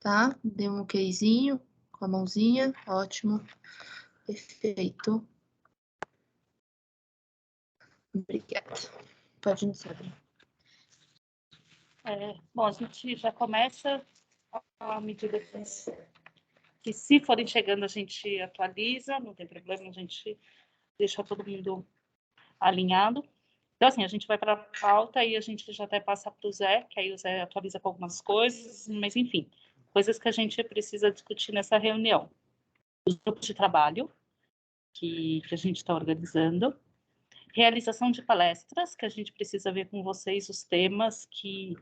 Tá? Dê um okzinho com a mãozinha. Ótimo. Perfeito. Obrigada. Pode iniciar, Adri. Bom, a gente já começa à medida que se forem chegando, a gente atualiza, não tem problema, a gente deixa todo mundo alinhado. Então, assim, a gente vai para a pauta e a gente já até passa para o Zé, que aí o Zé atualiza com algumas coisas, mas, enfim, coisas que a gente precisa discutir nessa reunião. Os grupos de trabalho que a gente está organizando, realização de palestras, que a gente precisa ver com vocês os temas que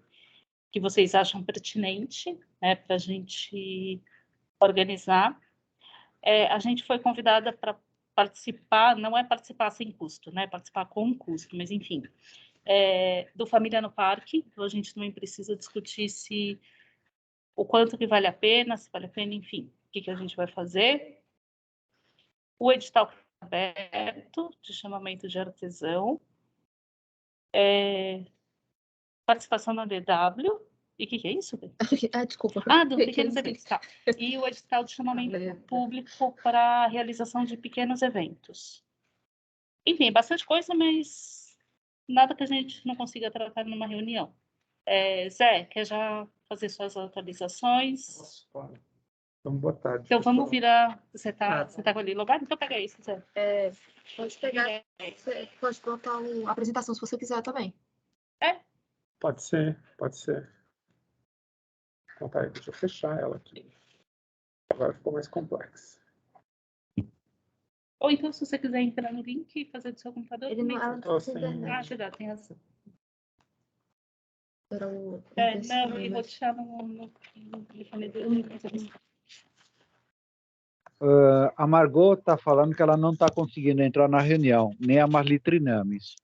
vocês acham pertinente, né, para a gente organizar. A gente foi convidada para participar, não é participar sem custo, né, participar com custo, mas enfim, do Família no Parque, então a gente também precisa discutir o quanto que vale a pena, se vale a pena, enfim, o que a gente vai fazer. O edital aberto de chamamento de artesão, participação na DW, e o que é isso? Desculpa. Do pequenos eventos, tá. E o edital de chamamento público para a realização de pequenos eventos. Enfim, bastante coisa, mas nada que a gente não consiga tratar numa reunião. Zé, quer já fazer suas atualizações? Então, boa tarde. Então, pessoal. vamos virar... Você tá com ele logado? Então, pega isso, Zé. Pode pegar. Você pode botar a apresentação se você quiser também. Pode ser. Então, tá, deixa eu fechar ela aqui. Agora ficou mais complexo. Ou então, se você quiser entrar no link e fazer do seu computador, Ele também. não sem internet. Verdade, tem razão. Era o Não, eu vou deixar no telefone dele. A Margot está falando que ela não está conseguindo entrar na reunião, nem a Marli Trinames.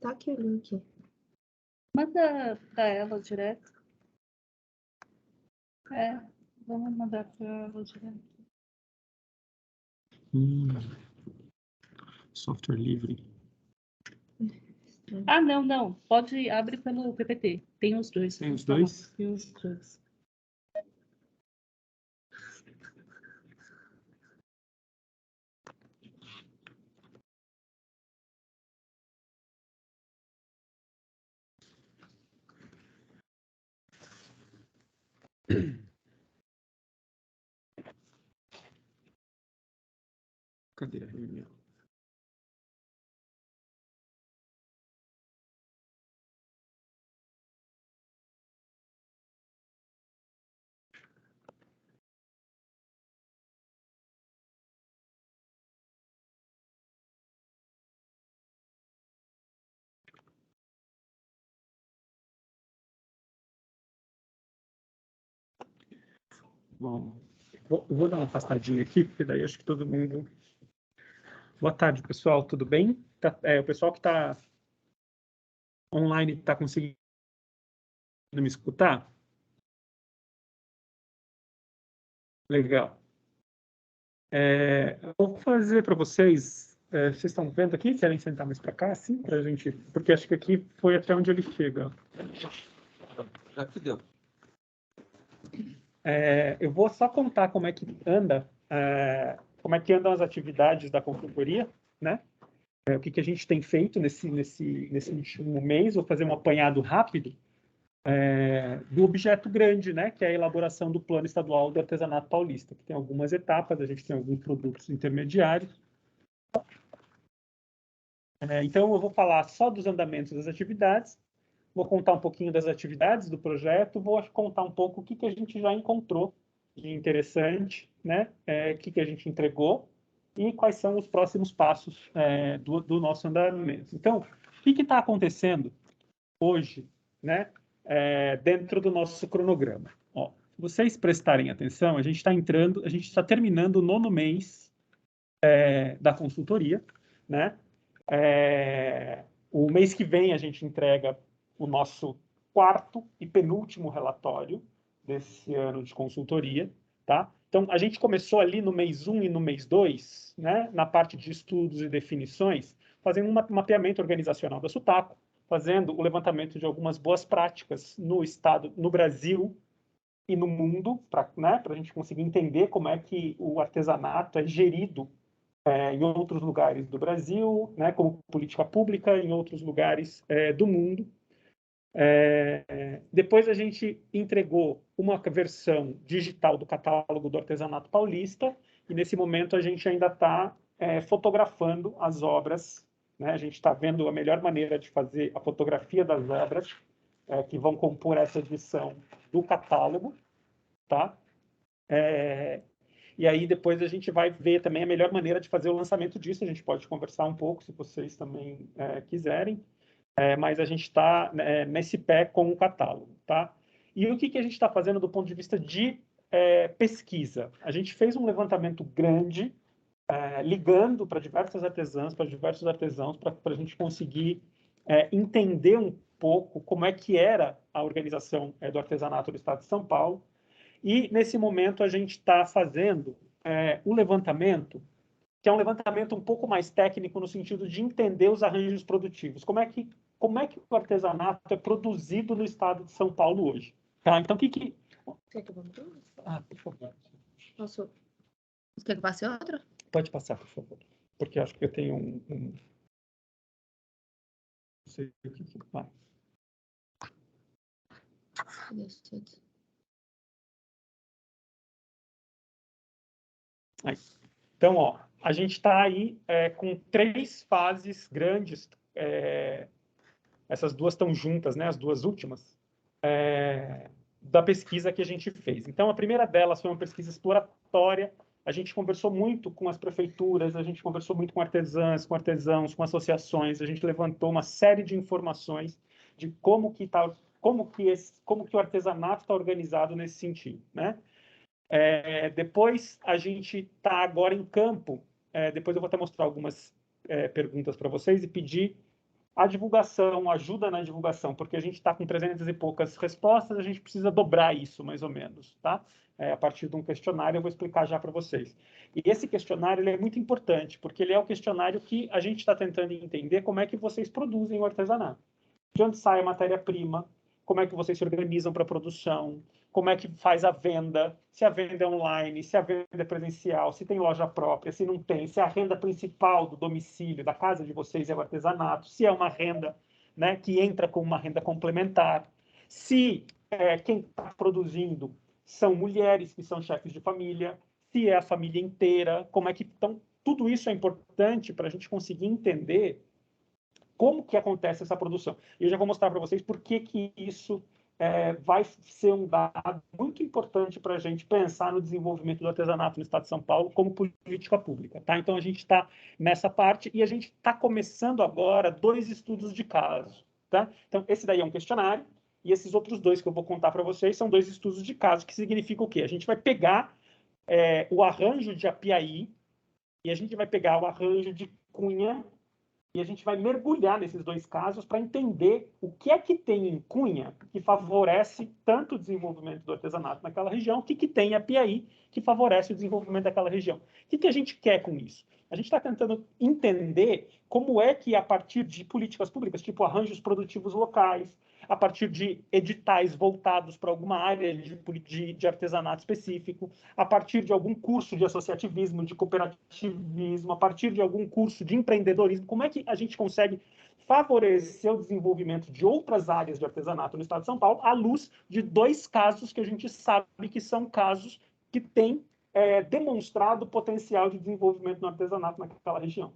Tá aqui o link. Manda para ela direto. Vamos mandar para ela direto. Software livre. Não. Pode abrir pelo PPT. Tem os dois. Tem os dois? Tem os dois. Cadê a reunião? Bom, vou dar uma afastadinha aqui, porque daí acho que todo mundo... Boa tarde, pessoal, tudo bem? O pessoal que está online está conseguindo me escutar? Legal. Vou fazer para vocês... vocês estão vendo aqui? Querem sentar mais para cá, assim, para a gente... Porque acho que aqui foi até onde ele chega. Já que deu. Eu vou só contar como é que anda, como é que andam as atividades da consultoria, né? O que a gente tem feito nesse último mês. Vou fazer um apanhado rápido do objeto grande, né? Que é a elaboração do Plano Estadual do Artesanato Paulista, que tem algumas etapas, a gente tem alguns produtos intermediários. Então, eu vou falar só dos andamentos das atividades, vou contar um pouquinho das atividades do projeto, vou contar um pouco o que a gente já encontrou de interessante, né? O que a gente entregou e quais são os próximos passos do nosso andamento. Então, o que está acontecendo hoje, né? Dentro do nosso cronograma. Ó, se vocês prestarem atenção, a gente está terminando o 9º mês da consultoria, né? O mês que vem a gente entrega o nosso 4º e penúltimo relatório desse ano de consultoria, tá? Então, a gente começou ali no mês 1 e no mês 2, né, na parte de estudos e definições, fazendo um mapeamento organizacional da Sutaco, fazendo o levantamento de algumas boas práticas no estado, no Brasil e no mundo, para, né, a gente conseguir entender como é que o artesanato é gerido em outros lugares do Brasil, né, como política pública em outros lugares do mundo. Depois a gente entregou uma versão digital do catálogo do artesanato paulista, e nesse momento a gente ainda está fotografando as obras, né? A gente está vendo a melhor maneira de fazer a fotografia das obras que vão compor essa edição do catálogo, tá? E aí depois a gente vai ver também a melhor maneira de fazer o lançamento disso. A gente pode conversar um pouco, se vocês também quiserem. Mas a gente está nesse pé com o catálogo, tá? E o que a gente está fazendo do ponto de vista de pesquisa? A gente fez um levantamento grande, ligando para diversas artesãs, para diversos artesãos, para a gente conseguir entender um pouco como é que era a organização do artesanato do Estado de São Paulo. E, nesse momento, a gente está fazendo um levantamento, que é um levantamento um pouco mais técnico, no sentido de entender os arranjos produtivos. Como é que o artesanato é produzido no Estado de São Paulo hoje? Tá? Então, Quer que eu vamos? por favor. Posso... Você quer que eu passe outra? Pode passar, por favor. Porque acho que eu tenho não sei o que vai. Então, ó, a gente está aí com 3 fases grandes, essas duas estão juntas, né, as duas últimas, da pesquisa que a gente fez. Então, a primeira delas foi uma pesquisa exploratória. A gente conversou muito com as prefeituras, a gente conversou muito com artesãs, com artesãos, com associações, a gente levantou uma série de informações de como que o artesanato está organizado nesse sentido, né? Depois a gente está agora em campo, depois eu vou até mostrar algumas perguntas para vocês e pedir a divulgação, ajuda na divulgação, porque a gente está com 300 e poucas respostas, a gente precisa dobrar isso, mais ou menos, tá? A partir de um questionário, eu vou explicar já para vocês. E esse questionário ele é muito importante, porque ele é o questionário que a gente está tentando entender como é que vocês produzem o artesanato. De onde sai a matéria-prima, como é que vocês se organizam para a produção, como é que faz a venda, se a venda é online, se a venda é presencial, se tem loja própria, se não tem, se a renda principal do domicílio, da casa de vocês é o artesanato, se é uma renda, né, que entra como uma renda complementar, se quem está produzindo são mulheres que são chefes de família, se é a família inteira, como é que... Então, tudo isso é importante para a gente conseguir entender como que acontece essa produção. E eu já vou mostrar para vocês por que isso vai ser um dado muito importante para a gente pensar no desenvolvimento do artesanato no Estado de São Paulo como política pública. Tá? Então, a gente está nessa parte e a gente está começando agora 2 estudos de caso. Tá? Então, esse daí é um questionário e esses outros 2 que eu vou contar para vocês são 2 estudos de caso, que significa o quê? A gente vai pegar o arranjo de Apiaí e a gente vai pegar o arranjo de Cunha e a gente vai mergulhar nesses 2 casos para entender o que é que tem em Cunha que favorece tanto o desenvolvimento do artesanato naquela região, o que tem em Apiaí que favorece o desenvolvimento daquela região. O que a gente quer com isso? A gente está tentando entender como é que, a partir de políticas públicas, tipo arranjos produtivos locais, a partir de editais voltados para alguma área de artesanato específico, a partir de algum curso de associativismo, de cooperativismo, a partir de algum curso de empreendedorismo, como é que a gente consegue favorecer o desenvolvimento de outras áreas de artesanato no Estado de São Paulo, à luz de 2 casos que a gente sabe que são casos que têm demonstrado potencial de desenvolvimento no artesanato naquela região.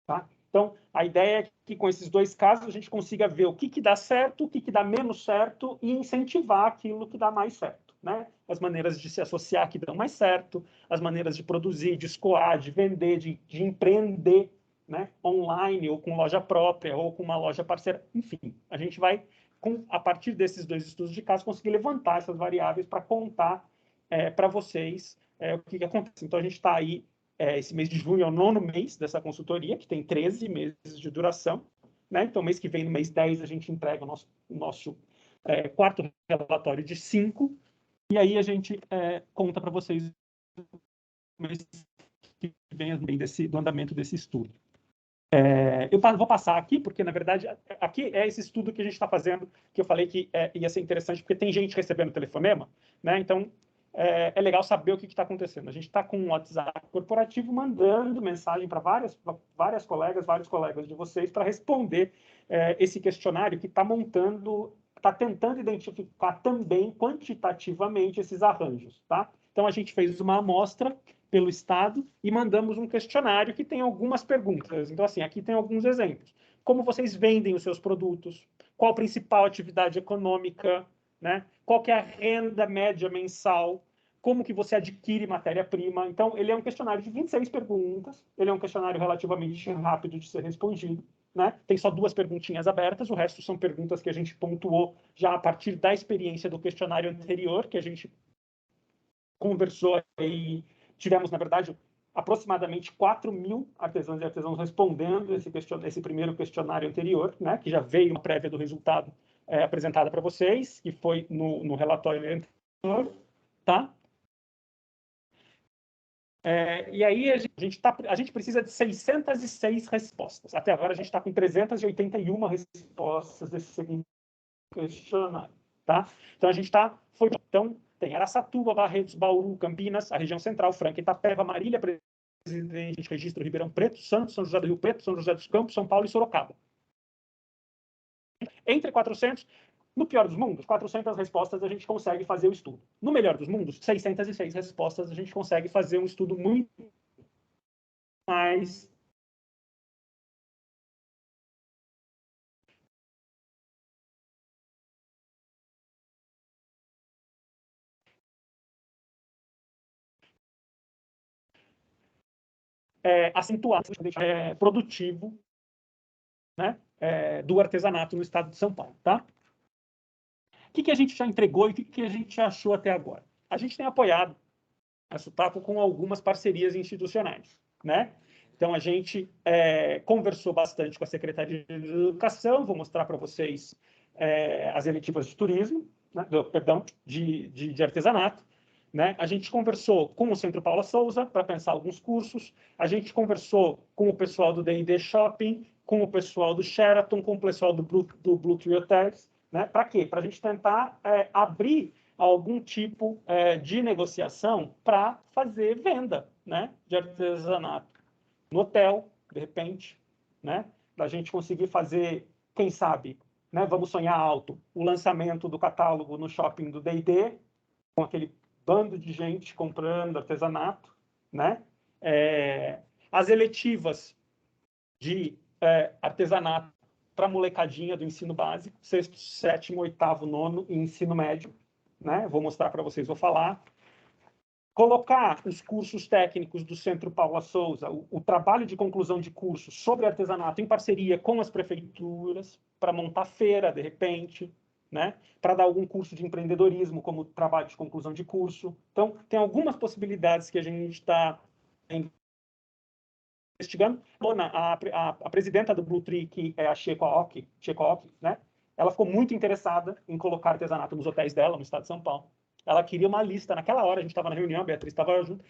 Tá? Então, a ideia é que com esses 2 casos a gente consiga ver o que dá certo, o que dá menos certo e incentivar aquilo que dá mais certo. Né? As maneiras de se associar que dão mais certo, as maneiras de produzir, de escoar, de vender, de empreender, né? Online ou com loja própria ou com uma loja parceira. Enfim, a gente vai, a partir desses 2 estudos de caso, conseguir levantar essas variáveis para contar para vocês o que acontece. Então, a gente está aí, esse mês de junho é o 9º mês dessa consultoria, que tem 13 meses de duração. Né? Então, mês que vem, no mês 10, a gente entrega o nosso 4º relatório de 5, e aí a gente conta para vocês o mês que vem do andamento desse estudo. Eu vou passar aqui, porque, na verdade, aqui é esse estudo que a gente está fazendo, que eu falei que ia ser interessante, porque tem gente recebendo telefonema, né? Então, é legal saber o que está acontecendo. A gente está com um WhatsApp corporativo mandando mensagem para várias colegas, vários colegas de vocês, para responder esse questionário que está tentando identificar também quantitativamente esses arranjos, tá? Então, a gente fez uma amostra pelo Estado e mandamos um questionário que tem algumas perguntas. Então, assim, aqui tem alguns exemplos. Como vocês vendem os seus produtos? Qual a principal atividade econômica? Né? Qual que é a renda média mensal? Como que você adquire matéria-prima? Então, ele é um questionário de 26 perguntas. Ele é um questionário relativamente rápido de ser respondido. Né? Tem só 2 perguntinhas abertas, o resto são perguntas que a gente pontuou já a partir da experiência do questionário anterior, que a gente conversou e tivemos, na verdade, aproximadamente 4.000 artesãs e artesãos respondendo esse primeiro questionário anterior, né, que já veio uma prévia do resultado apresentada para vocês, que foi no relatório anterior, tá? E aí a gente precisa de 606 respostas. Até agora a gente está com 381 respostas desse seguinte questionário, tá? Então a gente então tem Araçatuba, Barretos, Bauru, Campinas, a região central, Franca, Itapeva, Marília, Presidente Registro, Ribeirão Preto, Santos, São José do Rio Preto, São José dos Campos, São Paulo e Sorocaba. Entre 400, no pior dos mundos, 400 respostas a gente consegue fazer o estudo. No melhor dos mundos, 606 respostas a gente consegue fazer um estudo muito mais acentuado, produtivo, né, do artesanato no estado de São Paulo, tá? O que a gente já entregou e o que a gente achou até agora? A gente tem apoiado a Sutaco com algumas parcerias institucionais, né? Então, a gente conversou bastante com a Secretaria de Educação, vou mostrar para vocês as eletivas de turismo, né? de artesanato, né? A gente conversou com o Centro Paula Souza para pensar alguns cursos, a gente conversou com o pessoal do D&D Shopping, com o pessoal do Sheraton, com o pessoal do Blue Tree Hotels, né? Para quê? Para a gente tentar abrir algum tipo de negociação para fazer venda, né, de artesanato no hotel, de repente, né, da gente conseguir fazer, quem sabe, né, vamos sonhar alto, o lançamento do catálogo no shopping do D&D, com aquele bando de gente comprando artesanato, né, as eletivas de artesanato para molecadinha do ensino básico, 6º, 7º, 8º, 9º e ensino médio, né? Vou mostrar para vocês, vou falar. Colocar os cursos técnicos do Centro Paula Souza, o trabalho de conclusão de cursos sobre artesanato em parceria com as prefeituras, para montar feira, de repente, né? Para dar algum curso de empreendedorismo como trabalho de conclusão de curso. Então, tem algumas possibilidades que a gente está investigando. A presidenta do Blue Tree, que é a Checoaoki, né? Ela ficou muito interessada em colocar artesanato nos hotéis dela, no estado de São Paulo. Ela queria uma lista, naquela hora, a gente estava na reunião, a Beatriz estava junto,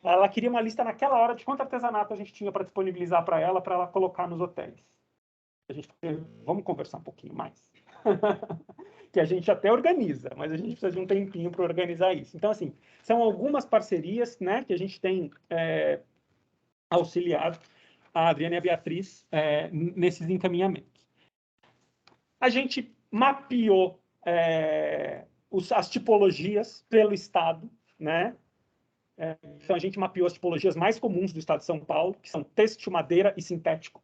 ela queria uma lista naquela hora de quanto artesanato a gente tinha para disponibilizar para ela colocar nos hotéis. A gente vamos conversar um pouquinho mais. Que a gente até organiza, mas a gente precisa de um tempinho para organizar isso. Então, assim, são algumas parcerias, né, que a gente tem auxiliado a Adriana e a Beatriz nesses encaminhamentos. A gente mapeou as tipologias pelo estado, né? Então, a gente mapeou as tipologias mais comuns do estado de São Paulo, que são têxtil, madeira e sintético.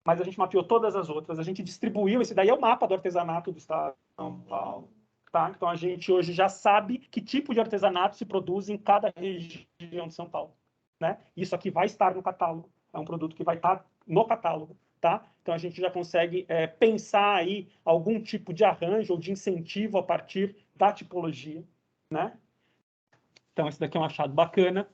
Mas a gente mapeou todas as outras. A gente distribuiu, esse daí é o mapa do artesanato do estado de São Paulo. Tá? Então, a gente hoje já sabe que tipo de artesanato se produz em cada região de São Paulo. Né? Isso aqui vai estar no catálogo. É um produto que vai estar no catálogo. Tá? Então, a gente já consegue pensar aí algum tipo de arranjo ou de incentivo a partir da tipologia. Né? Então, esse daqui é um achado bacana.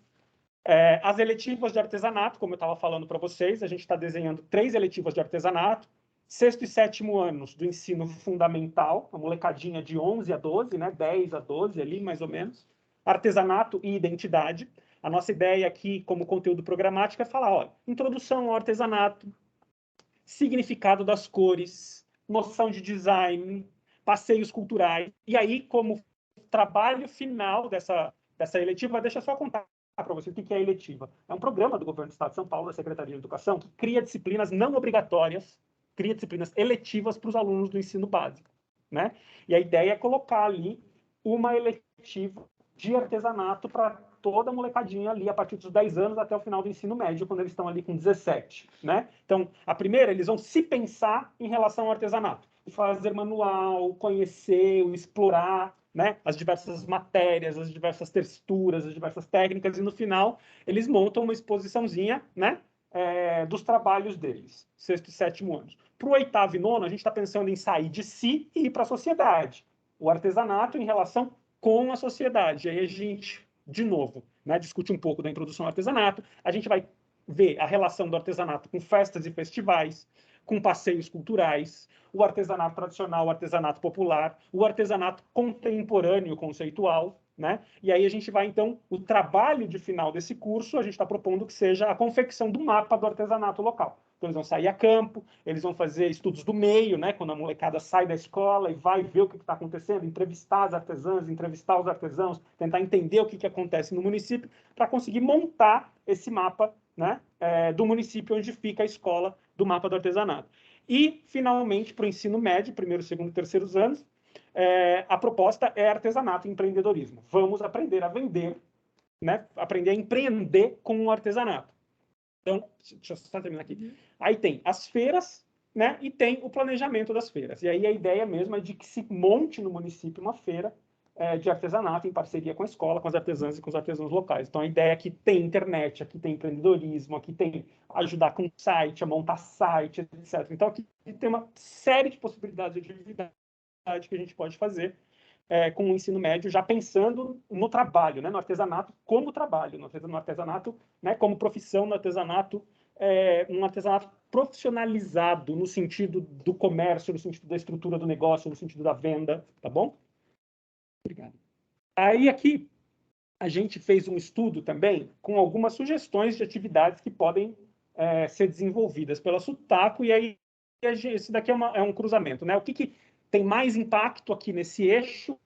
As eletivas de artesanato, como eu estava falando para vocês, a gente está desenhando 3 eletivas de artesanato. 6º e 7º anos do ensino fundamental, a molecadinha de 11 a 12, né? 10 a 12 ali, mais ou menos. Artesanato e identidade. A nossa ideia aqui, como conteúdo programático, é falar, ó, introdução ao artesanato, significado das cores, noção de design, passeios culturais. E aí, como trabalho final dessa eletiva, deixa eu só contar para você o que é a eletiva. É um programa do Governo do Estado de São Paulo, da Secretaria de Educação, que cria disciplinas não obrigatórias, cria disciplinas eletivas para os alunos do ensino básico, né? E a ideia é colocar ali uma eletiva de artesanato para toda a molecadinha ali, a partir dos 10 anos até o final do ensino médio, quando eles estão ali com 17, né? Então, a primeira, eles vão se pensar em relação ao artesanato. Fazer manual, conhecer, explorar, né? As diversas matérias, as diversas texturas, as diversas técnicas, e no final, eles montam uma exposiçãozinha, né? Dos trabalhos deles, 6º e 7º anos. Para o 8º e 9º, a gente está pensando em sair de si e ir para a sociedade. O artesanato em relação com a sociedade. Aí a gente, de novo, né, discute um pouco da introdução ao artesanato. A gente vai ver a relação do artesanato com festas e festivais, com passeios culturais, o artesanato tradicional, o artesanato popular, o artesanato contemporâneo conceitual, né? E aí a gente vai, então, o trabalho de final desse curso, a gente está propondo que seja a confecção do mapa do artesanato local. Então, eles vão sair a campo, eles vão fazer estudos do meio, né? Quando a molecada sai da escola e vai ver o que está acontecendo, entrevistar as artesãs, entrevistar os artesãos, tentar entender o que acontece no município, para conseguir montar esse mapa, né? Do município onde fica a escola, do mapa do artesanato. E, finalmente, para o ensino médio, 1º, 2º e 3º anos, a proposta é artesanato e empreendedorismo. Vamos aprender a vender, né? Aprender a empreender com o artesanato. Então, deixa eu só terminar aqui. Aí tem as feiras, né? E tem o planejamento das feiras. E aí a ideia mesmo é de que se monte no município uma feira de artesanato em parceria com a escola, com as artesãs e com os artesãos locais. Então, a ideia é que tem internet, aqui tem empreendedorismo, aqui tem ajudar com site, a montar site, etc. Então, aqui tem uma série de possibilidades de atividade que a gente pode fazer com o ensino médio, já pensando no trabalho, né, no artesanato como trabalho, no artesanato, né, como profissão, no artesanato, um artesanato profissionalizado no sentido do comércio, no sentido da estrutura do negócio, no sentido da venda, tá bom? Obrigado. Aí aqui a gente fez um estudo também com algumas sugestões de atividades que podem ser desenvolvidas pela Sutaco, e aí esse daqui é um cruzamento, né? O que tem mais impacto aqui nesse eixo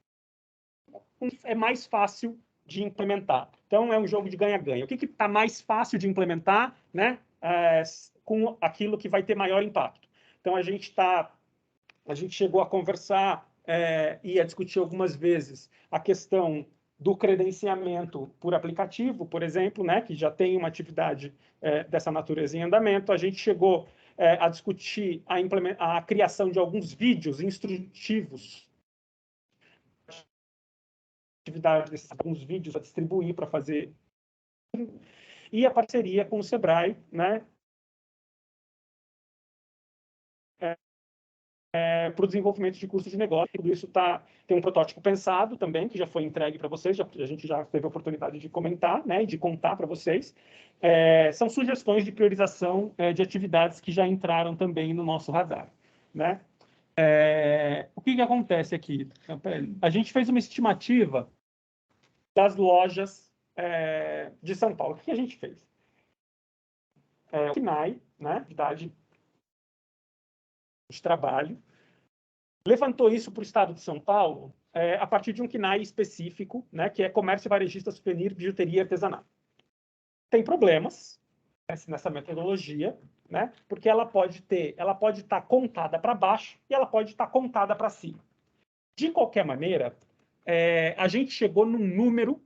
é mais fácil de implementar. Então, é um jogo de ganha-ganha. O que está mais fácil de implementar, né, com aquilo que vai ter maior impacto? Então, a gente chegou a conversar e a discutir algumas vezes a questão do credenciamento por aplicativo, por exemplo, né, que já tem uma atividade dessa natureza em andamento. A gente chegou a discutir a criação de alguns vídeos instrutivos, atividade desses alguns vídeos a distribuir para fazer, e a parceria com o Sebrae, né, para o desenvolvimento de cursos de negócio. Tudo isso tem um protótipo pensado também, que já foi entregue para vocês, a gente já teve a oportunidade de comentar, né, e de contar para vocês. São sugestões de priorização de atividades que já entraram também no nosso radar, né? O que acontece aqui? A gente fez uma estimativa das lojas de São Paulo. O que a gente fez? O CNAE, né, atividade de trabalho, levantou isso para o estado de São Paulo a partir de um CNAE específico, né, que é Comércio Varejista, Souvenir, Bijuteria e Artesanato. Tem problemas nessa metodologia, né, porque ela pode estar contada para baixo e ela pode estar contada para cima. De qualquer maneira, a gente chegou num número,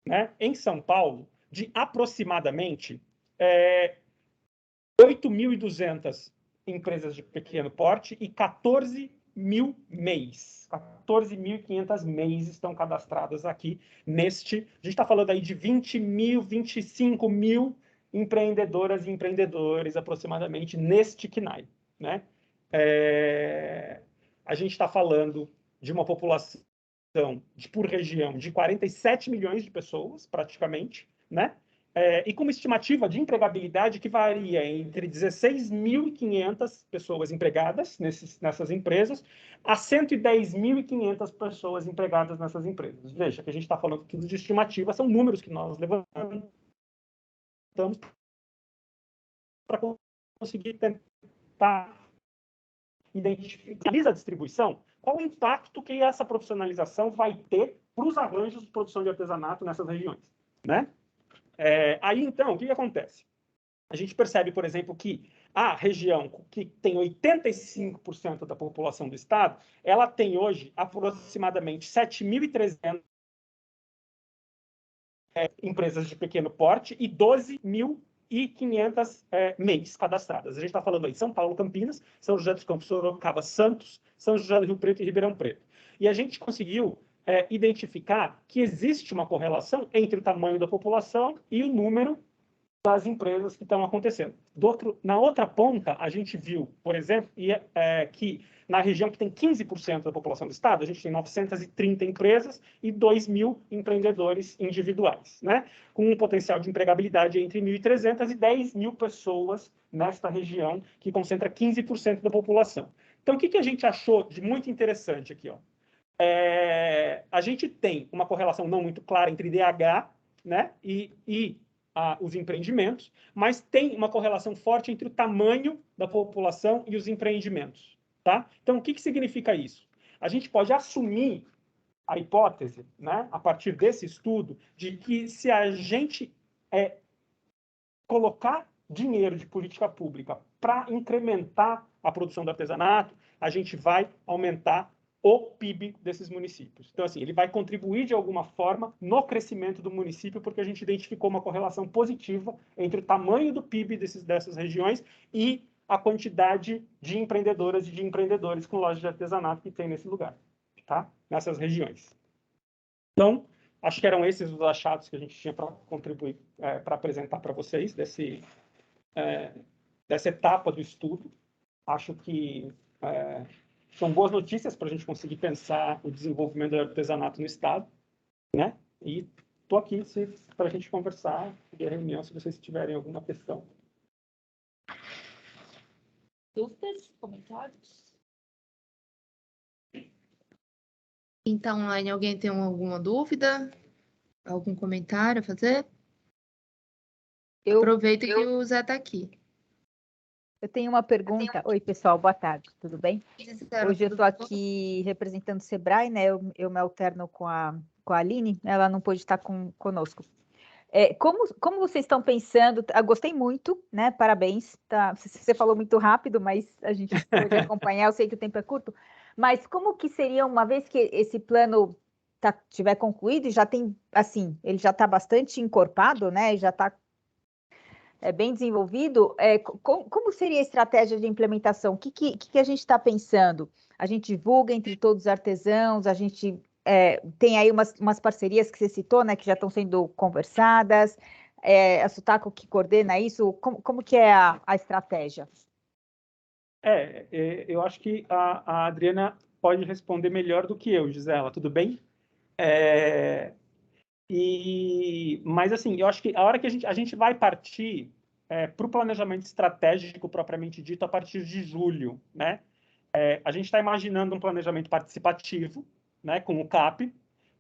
né, em São Paulo de aproximadamente 8.200 empresas de pequeno porte e 14.000 MEIs. 14.500 MEIs estão cadastradas aqui neste. A gente está falando aí de 20.000, 25.000 empreendedoras e empreendedores aproximadamente neste CNAE, né? A gente está falando de uma população por região de 47 milhões de pessoas, praticamente, né? E com uma estimativa de empregabilidade que varia entre 16.500 pessoas empregadas nessas empresas a 110.500 pessoas empregadas nessas empresas. Veja que a gente está falando tudo de estimativa, são números que nós levantamos para conseguir tentar tá? Identifica a distribuição, qual o impacto que essa profissionalização vai ter para os arranjos de produção de artesanato nessas regiões, né? Aí, então, o que acontece? A gente percebe, por exemplo, que a região que tem 85% da população do estado, ela tem hoje aproximadamente 7.300 empresas de pequeno porte e 12.500 MEIs cadastradas. A gente está falando aí de São Paulo, Campinas, São José dos Campos, Sorocaba, Santos, São José do Rio Preto e Ribeirão Preto. E a gente conseguiu identificar que existe uma correlação entre o tamanho da população e o número das empresas que estão acontecendo. Na outra ponta, a gente viu, por exemplo, que na região que tem 15% da população do estado, a gente tem 930 empresas e 2.000 empreendedores individuais, né? Com um potencial de empregabilidade entre 1.300 e 10.000 pessoas nesta região, que concentra 15% da população. Então, o que a gente achou de muito interessante aqui, ó? A gente tem uma correlação não muito clara entre IDH, né, e os empreendimentos, mas tem uma correlação forte entre o tamanho da população e os empreendimentos, tá? Então, o que significa isso? A gente pode assumir a hipótese, né, a partir desse estudo, de que se a gente colocar dinheiro de política pública para incrementar a produção do artesanato, a gente vai aumentar o PIB desses municípios. Então, assim, ele vai contribuir de alguma forma no crescimento do município, porque a gente identificou uma correlação positiva entre o tamanho do PIB dessas regiões e a quantidade de empreendedoras e de empreendedores com lojas de artesanato que tem nesse lugar, tá? Nessas regiões. Então, acho que eram esses os achados que a gente tinha para contribuir, para apresentar para vocês dessa etapa do estudo. Acho que são boas notícias para a gente conseguir pensar o desenvolvimento do artesanato no estado, né? E estou aqui para a gente conversar e a reunião, se vocês tiverem alguma questão. Dúvidas? Comentários? Então, online, alguém tem alguma dúvida? Algum comentário a fazer? Aproveita que o Zé está aqui. Eu tenho uma pergunta. Oi, pessoal, boa tarde, tudo bem? Hoje eu estou aqui representando o Sebrae, né? Eu me alterno com a Aline, ela não pôde estar conosco. Como vocês estão pensando? Eu gostei muito, né? Parabéns. Tá? Você falou muito rápido, mas a gente pôde acompanhar, eu sei que o tempo é curto. Mas como que seria, uma vez que esse plano tiver concluído, e já tem, assim, ele já está bastante encorpado, né? Já está bem desenvolvido, como seria a estratégia de implementação? O que a gente está pensando? A gente divulga entre todos os artesãos, a gente tem aí umas parcerias que você citou, né, que já estão sendo conversadas, a Sutaco que coordena isso, como que é a estratégia? Eu acho que a Adriana pode responder melhor do que eu, Gisela, tudo bem? Mas, assim, eu acho que a hora que a gente vai partir para o planejamento estratégico propriamente dito a partir de julho, né? A gente está imaginando um planejamento participativo, né, com o CAP,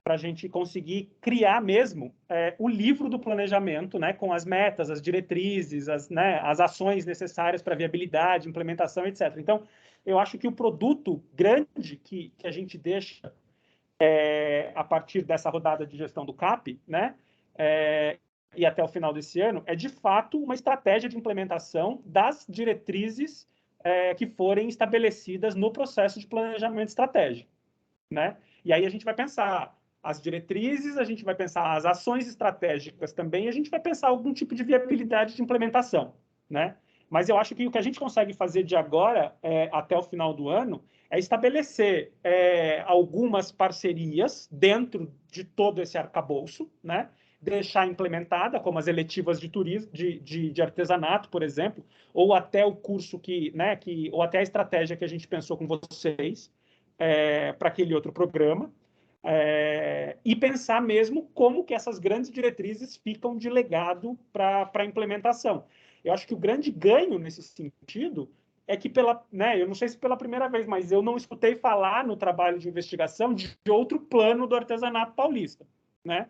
para a gente conseguir criar mesmo o livro do planejamento, né, com as metas, as diretrizes, as ações necessárias para viabilidade, implementação, etc. Então, eu acho que o produto grande que a gente deixa a partir dessa rodada de gestão do CAP, né, e até o final desse ano, é de fato uma estratégia de implementação das diretrizes que forem estabelecidas no processo de planejamento estratégico, né? E aí a gente vai pensar as diretrizes, a gente vai pensar as ações estratégicas também, e a gente vai pensar algum tipo de viabilidade de implementação, né? Mas eu acho que o que a gente consegue fazer de agora até o final do ano é estabelecer algumas parcerias dentro de todo esse arcabouço, né? Deixar implementada, como as eletivas de turismo, de artesanato, por exemplo, ou até o curso ou até a estratégia que a gente pensou com vocês para aquele outro programa, e pensar mesmo como que essas grandes diretrizes ficam de legado para a implementação. Eu acho que o grande ganho nesse sentido é que, eu não sei se pela primeira vez, mas eu não escutei falar no trabalho de investigação de outro plano do artesanato paulista, né?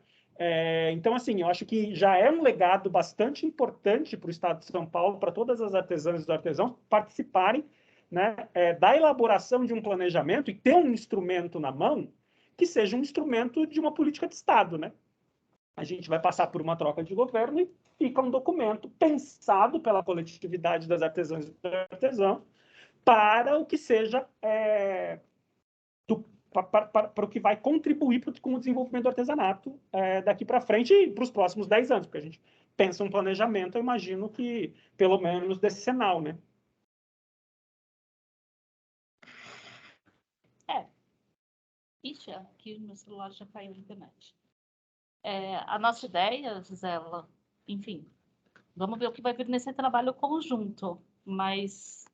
Então, assim, eu acho que já é um legado bastante importante para o Estado de São Paulo, para todas as artesãs e os artesãos participarem, né, da elaboração de um planejamento e ter um instrumento na mão que seja um instrumento de uma política de Estado, né? A gente vai passar por uma troca de governo e fica um documento pensado pela coletividade das artesãs e dos artesãos para o que seja para o que vai contribuir com o desenvolvimento do artesanato daqui para frente e para os próximos 10 anos, porque a gente pensa um planejamento, eu imagino que pelo menos decenal, né? Ixi, aqui no meu celular já caiu a internet. A nossa ideia, Gisela, enfim, vamos ver o que vai vir nesse trabalho conjunto, mas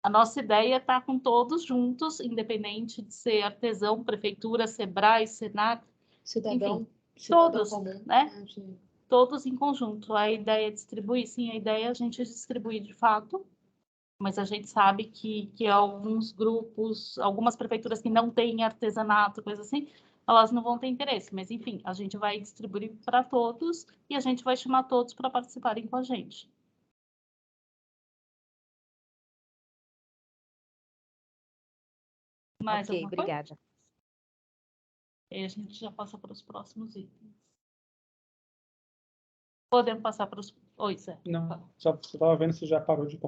a nossa ideia é estar com todos juntos, independente de ser artesão, prefeitura, Sebrae, Senac, Cidadão, enfim, cidadão todos, comum, né? Todos em conjunto. A ideia é distribuir, sim, a ideia é a gente distribuir de fato, mas a gente sabe que alguns grupos, algumas prefeituras que não têm artesanato, coisa assim, elas não vão ter interesse. Mas, enfim, a gente vai distribuir para todos e a gente vai chamar todos para participarem com a gente. Mais Ok, alguma coisa? obrigada. E a gente já passa para os próximos itens. Podemos passar para os... Oi, Zé. Não, só estava vendo se já parou de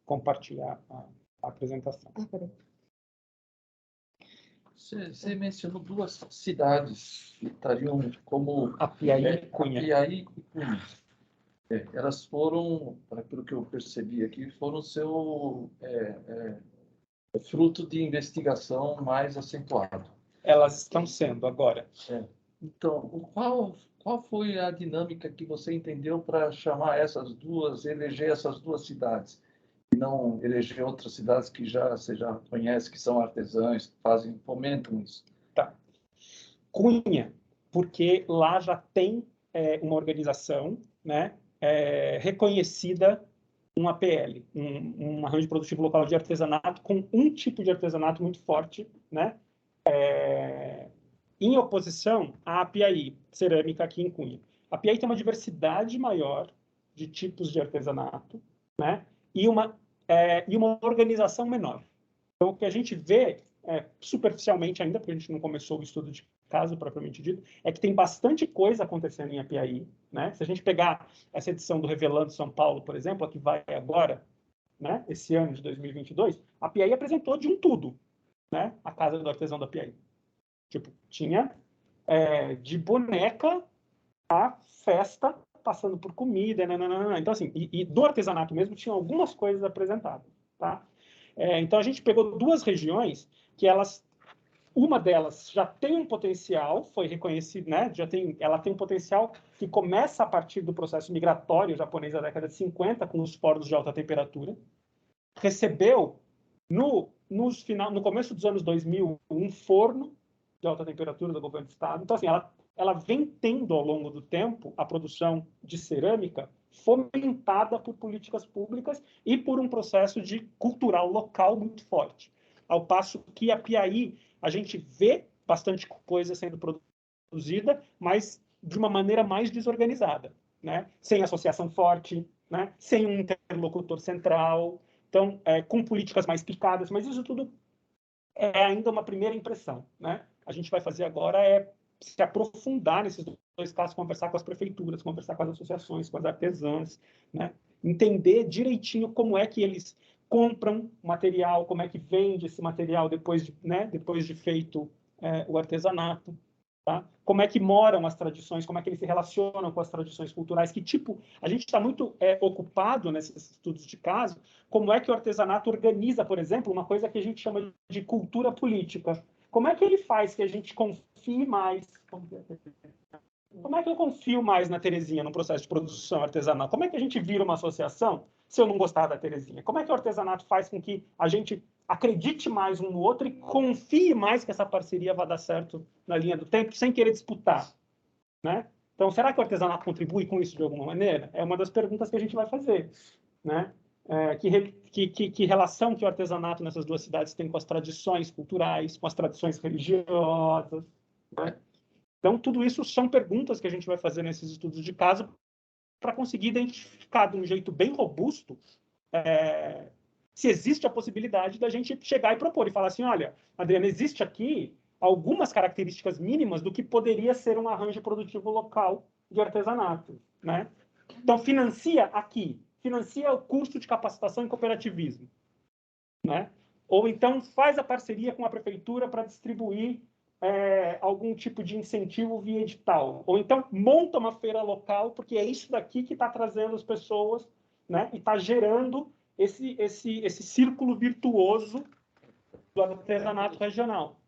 compartilhar a apresentação. peraí. Você mencionou duas cidades que estariam como Apiaí e Cunha. Apiaí e Cunha. Elas foram, pelo que eu percebi aqui, foram seu fruto de investigação mais acentuado. Elas estão sendo agora. Então, qual foi a dinâmica que você entendeu para chamar eleger essas duas cidades? E não eleger outras cidades que você já conhece, que são artesãs, que fomentam isso? Tá. Cunha, porque lá já tem uma organização, né, reconhecida, um APL, um arranjo produtivo local de artesanato, com um tipo de artesanato muito forte, né, em oposição à Apiaí, cerâmica aqui em Cunha. A Apiaí tem uma diversidade maior de tipos de artesanato, né, e uma organização menor. Então, o que a gente vê, superficialmente ainda, porque a gente não começou o estudo de caso propriamente dito, é que tem bastante coisa acontecendo em Apiaí, né? Se a gente pegar essa edição do Revelando São Paulo, por exemplo, a que vai agora, né, esse ano de 2022, a Apiaí apresentou de um tudo, né? A Casa do Artesão da Apiaí. Tipo, tinha de boneca a festa, passando por comida, nananana. Então, assim, e do artesanato mesmo tinha algumas coisas apresentadas, tá? Então, a gente pegou duas regiões que uma delas já tem um potencial, foi reconhecido, né? Ela tem um potencial que começa a partir do processo migratório japonês da década de 50, com os fornos de alta temperatura. Recebeu, no começo dos anos 2000, um forno de alta temperatura do governo do estado. Então, assim, ela vem tendo, ao longo do tempo, a produção de cerâmica fomentada por políticas públicas e por um processo cultural local muito forte. Ao passo que a Apiaí, a gente vê bastante coisa sendo produzida, mas de uma maneira mais desorganizada, né? Sem associação forte, né? Sem um interlocutor central, então, com políticas mais picadas, mas isso tudo é ainda uma primeira impressão, né? A gente vai fazer agora se aprofundar nesses dois casos, conversar com as prefeituras, conversar com as associações, com as artesãs, né? Entender direitinho como é que eles compram material, como é que vende esse material depois de feito o artesanato, tá? Como é que moram as tradições, como é que eles se relacionam com as tradições culturais, que tipo... A gente está muito ocupado nesses estudos de caso, como é que o artesanato organiza, por exemplo, uma coisa que a gente chama de cultura política. Como é que ele faz que a gente confie mais? Como é que eu confio mais na Terezinha no processo de produção artesanal? Como é que a gente vira uma associação se eu não gostar da Terezinha? Como é que o artesanato faz com que a gente acredite mais um no outro e confie mais que essa parceria vai dar certo na linha do tempo, sem querer disputar, né? Então, será que o artesanato contribui com isso de alguma maneira? É uma das perguntas que a gente vai fazer, né? Que relação que o artesanato nessas duas cidades tem com as tradições culturais, com as tradições religiosas, né? Então, tudo isso são perguntas que a gente vai fazer nesses estudos de caso para conseguir identificar de um jeito bem robusto se existe a possibilidade da gente chegar e propor e falar assim, olha, Adriana, existe aqui algumas características mínimas do que poderia ser um arranjo produtivo local de artesanato, né? Então, financia aqui, financia o curso de capacitação em cooperativismo, né? Ou então faz a parceria com a prefeitura para distribuir algum tipo de incentivo via edital. Ou então monta uma feira local, porque é isso daqui que está trazendo as pessoas, né? E está gerando esse círculo virtuoso do artesanato regional.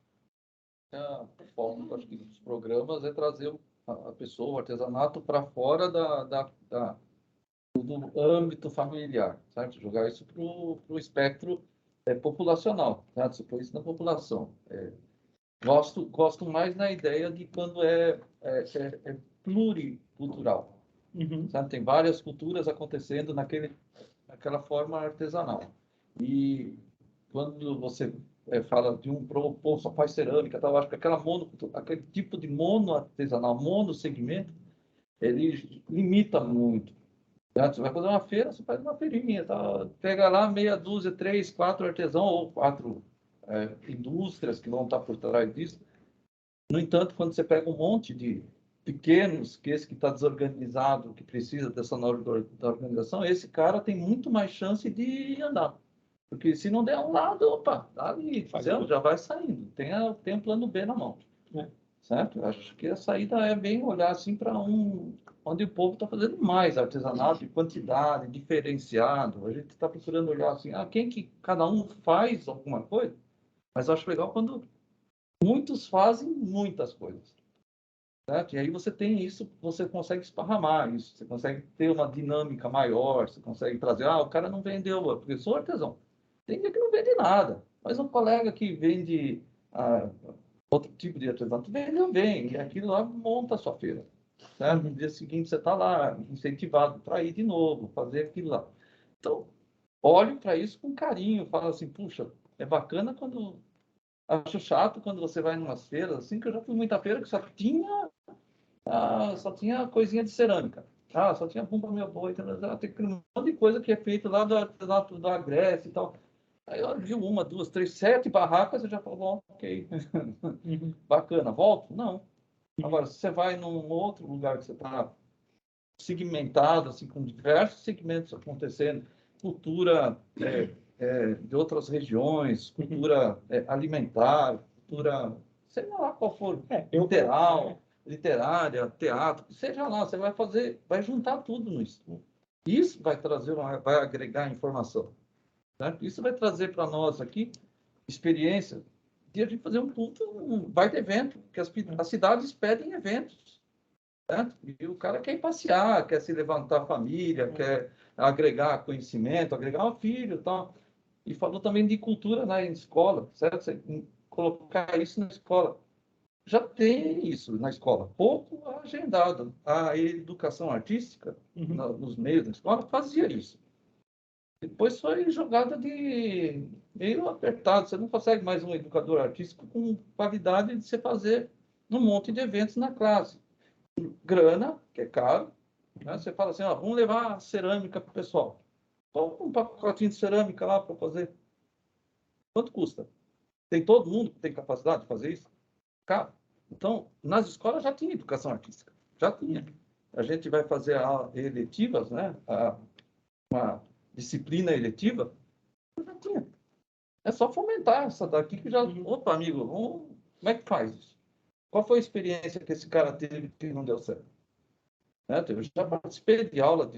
A forma, acho que dos programas é trazer a pessoa, o artesanato, para fora do âmbito familiar, certo? Jogar isso para o espectro populacional, certo? Você põe isso na população. Gosto mais na ideia de quando é pluricultural. Certo? Tem várias culturas acontecendo naquela forma artesanal. E quando você fala de um povo só faz cerâmica, tal, acho que aquele tipo de monoartesanal, monossegmento, ele limita muito. Certo? Você vai fazer uma feira, você faz uma feirinha, tá? Pega lá meia dúzia, 3, 4 artesãos ou 4 indústrias que vão estar por trás disso. No entanto, quando você pega um monte de pequenos, que esse que está desorganizado, que precisa dessa nova organização, esse cara tem muito mais chance de andar. Porque se não der um lado, opa, ali, já vai saindo. Tem um plano B na mão. Certo? Eu acho que a saída é bem olhar assim para onde o povo está fazendo mais artesanato, de quantidade, diferenciado. A gente está procurando olhar assim, quem que cada um faz alguma coisa, mas eu acho legal quando muitos fazem muitas coisas. Certo? E aí você tem isso, você consegue esparramar isso, você consegue ter uma dinâmica maior, você consegue trazer, o cara não vendeu, porque eu sou artesão. Tem dia que não vende nada, mas um colega que vende outro tipo de artesanato, vem, e aquilo lá monta a sua feira. Certo? No dia seguinte você está lá, incentivado para ir de novo, fazer aquilo lá. Então, olhe para isso com carinho, fala assim, puxa, é bacana quando... Acho chato quando você vai em umas feiras, assim, que eu já fui muita feira que só tinha coisinha de cerâmica. Só tinha bumba meu boi, tem um monte de coisa que é feito lá da Grécia e tal. Aí eu vi 1, 2, 3, 7 barracas, eu já falo, bom, ok, bacana, volto? Não. Agora, se você vai num outro lugar que você está segmentado, assim, com diversos segmentos acontecendo, cultura de outras regiões, cultura alimentar, cultura, sei lá qual for, literária, teatro, seja lá, você vai juntar tudo no estudo. Isso vai agregar informação. Certo? Isso vai trazer para nós aqui experiência de a gente fazer um baita evento, porque as cidades pedem eventos. Certo? E o cara quer ir passear, quer se levantar a família, quer agregar conhecimento, agregar um filho e tal. E falou também de cultura na escola, certo? Você colocar isso na escola. Já tem isso na escola, pouco agendado. A educação artística, nos meios da escola, fazia isso. Depois foi jogada de meio apertado. Você não consegue mais um educador artístico com qualidade de você fazer um monte de eventos na classe. Grana, que é caro, né? Você fala assim, vamos levar cerâmica para o pessoal. Toma um pacotinho de cerâmica lá para fazer. Quanto custa? Tem todo mundo que tem capacidade de fazer isso? Caro. Então, nas escolas já tinha educação artística. Já tinha. A gente vai fazer eletivas, né? Uma disciplina eletiva, já tinha. É só fomentar essa daqui que já... Opa, amigo, como é que faz isso? Qual foi a experiência que esse cara teve que não deu certo? Eu já participei de aula,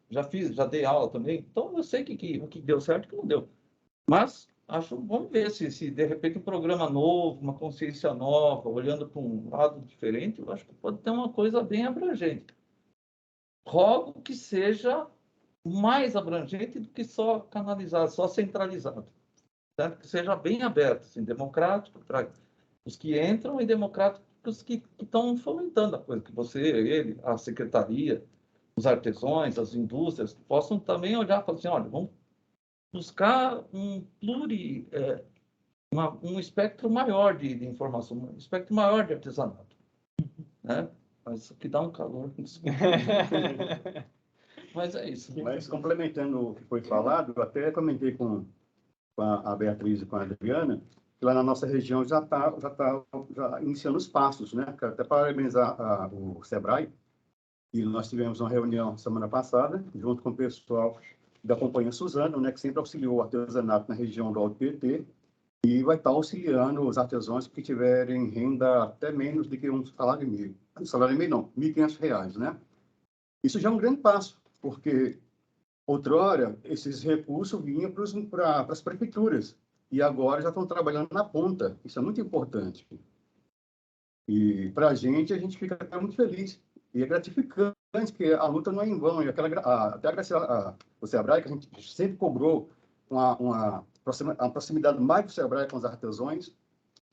já dei aula também, então eu sei o que deu certo e o que não deu. Mas vamos ver se de repente um programa novo, uma consciência nova, olhando para um lado diferente, eu acho que pode ter uma coisa bem abrangente. Rogo que seja mais abrangente do que só canalizado, só centralizado. Certo? Que seja bem aberto, assim, democrático para os que entram e democrático para os que estão fomentando a coisa, que você, ele, a secretaria, os artesãos, as indústrias, possam também olhar e falar assim, olha, vamos buscar um espectro maior de informação, um espectro maior de artesanato. né? Mas isso aqui dá um calor. Mas é isso. Mas complementando o que foi falado, eu até comentei com a Beatriz e com a Adriana, que lá na nossa região já tá iniciando os passos, né? Quero até parabenizar o SEBRAE, e nós tivemos uma reunião semana passada, junto com o pessoal da Companhia Suzano, né, que sempre auxiliou o artesanato na região do Alto Tietê, e vai estar auxiliando os artesãos que tiverem renda até menos do que um salário e meio. Um salário e meio não, R$ 1.500, né? Isso já é um grande passo, porque outrora esses recursos vinham para as prefeituras, e agora já estão trabalhando na ponta. Isso é muito importante. E para a gente fica até muito feliz. E é gratificante, que a luta não é em vão. E até agradecer ao SEBRAE, que a gente sempre cobrou uma proximidade mais do SEBRAE com os artesãos,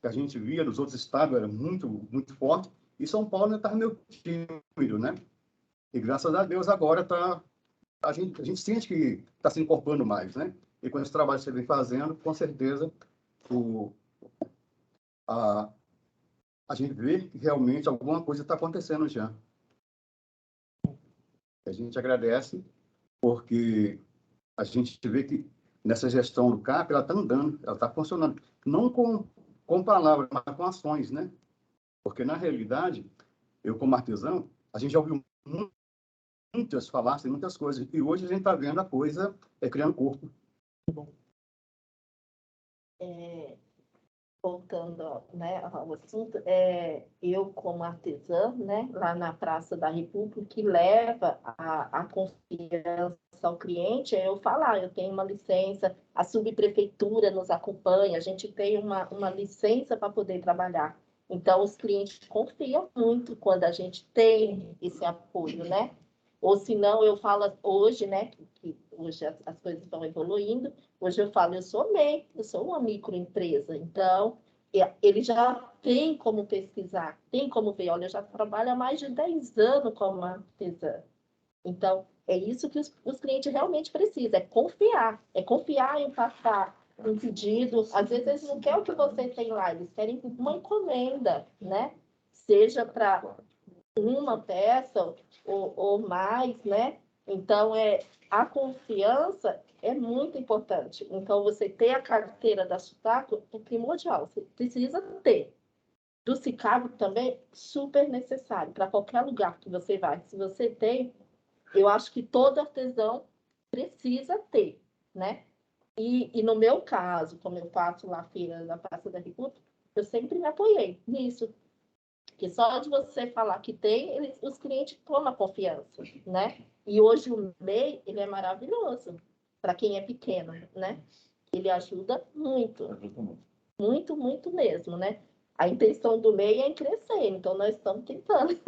que a gente via nos outros estados, era muito, muito forte. E São Paulo ainda estava meio tímido, né? E graças a Deus agora a gente sente que está se incorporando mais, né? E com esse trabalho que você vem fazendo, com certeza, a gente vê que realmente alguma coisa está acontecendo já. A gente agradece, porque a gente vê que nessa gestão do CAP, ela está andando, ela está funcionando. Não com palavras, mas com ações, né? Porque, na realidade, eu como artesão, a gente já ouviu muitas falácias, muitas coisas, e hoje a gente está vendo a coisa criando corpo. Voltando, né, ao assunto, eu como artesã, né, lá na Praça da República, que leva a confiança ao cliente, eu falar, eu tenho uma licença, a subprefeitura nos acompanha, a gente tem uma licença para poder trabalhar. Então, os clientes confiam muito quando a gente tem esse apoio, né? Ou se não, eu falo hoje, né, que hoje as coisas estão evoluindo, hoje eu falo, eu sou MEI, eu sou uma microempresa, então ele já tem como pesquisar, tem como ver, olha, eu já trabalho há mais de 10 anos como artesã. Então, é isso que os clientes realmente precisam, é confiar em passar um pedido. Às vezes eles não querem o que você tem lá, eles querem uma encomenda, né? Seja para uma peça ou mais, né? Então, a confiança é muito importante. Então, você ter a carteira da Sutaco é primordial, você precisa ter. Do SICAV também, super necessário, para qualquer lugar que você vai. Se você tem, eu acho que todo artesão precisa ter, né? E no meu caso, como eu faço lá a feira da Praça da República, eu sempre me apoiei nisso. Porque só de você falar que tem, os clientes tomam confiança, né? E hoje o MEI, ele é maravilhoso para quem é pequeno, né? Ele ajuda muito, muito, muito mesmo, né? A intenção do MEI é em crescer, então nós estamos tentando.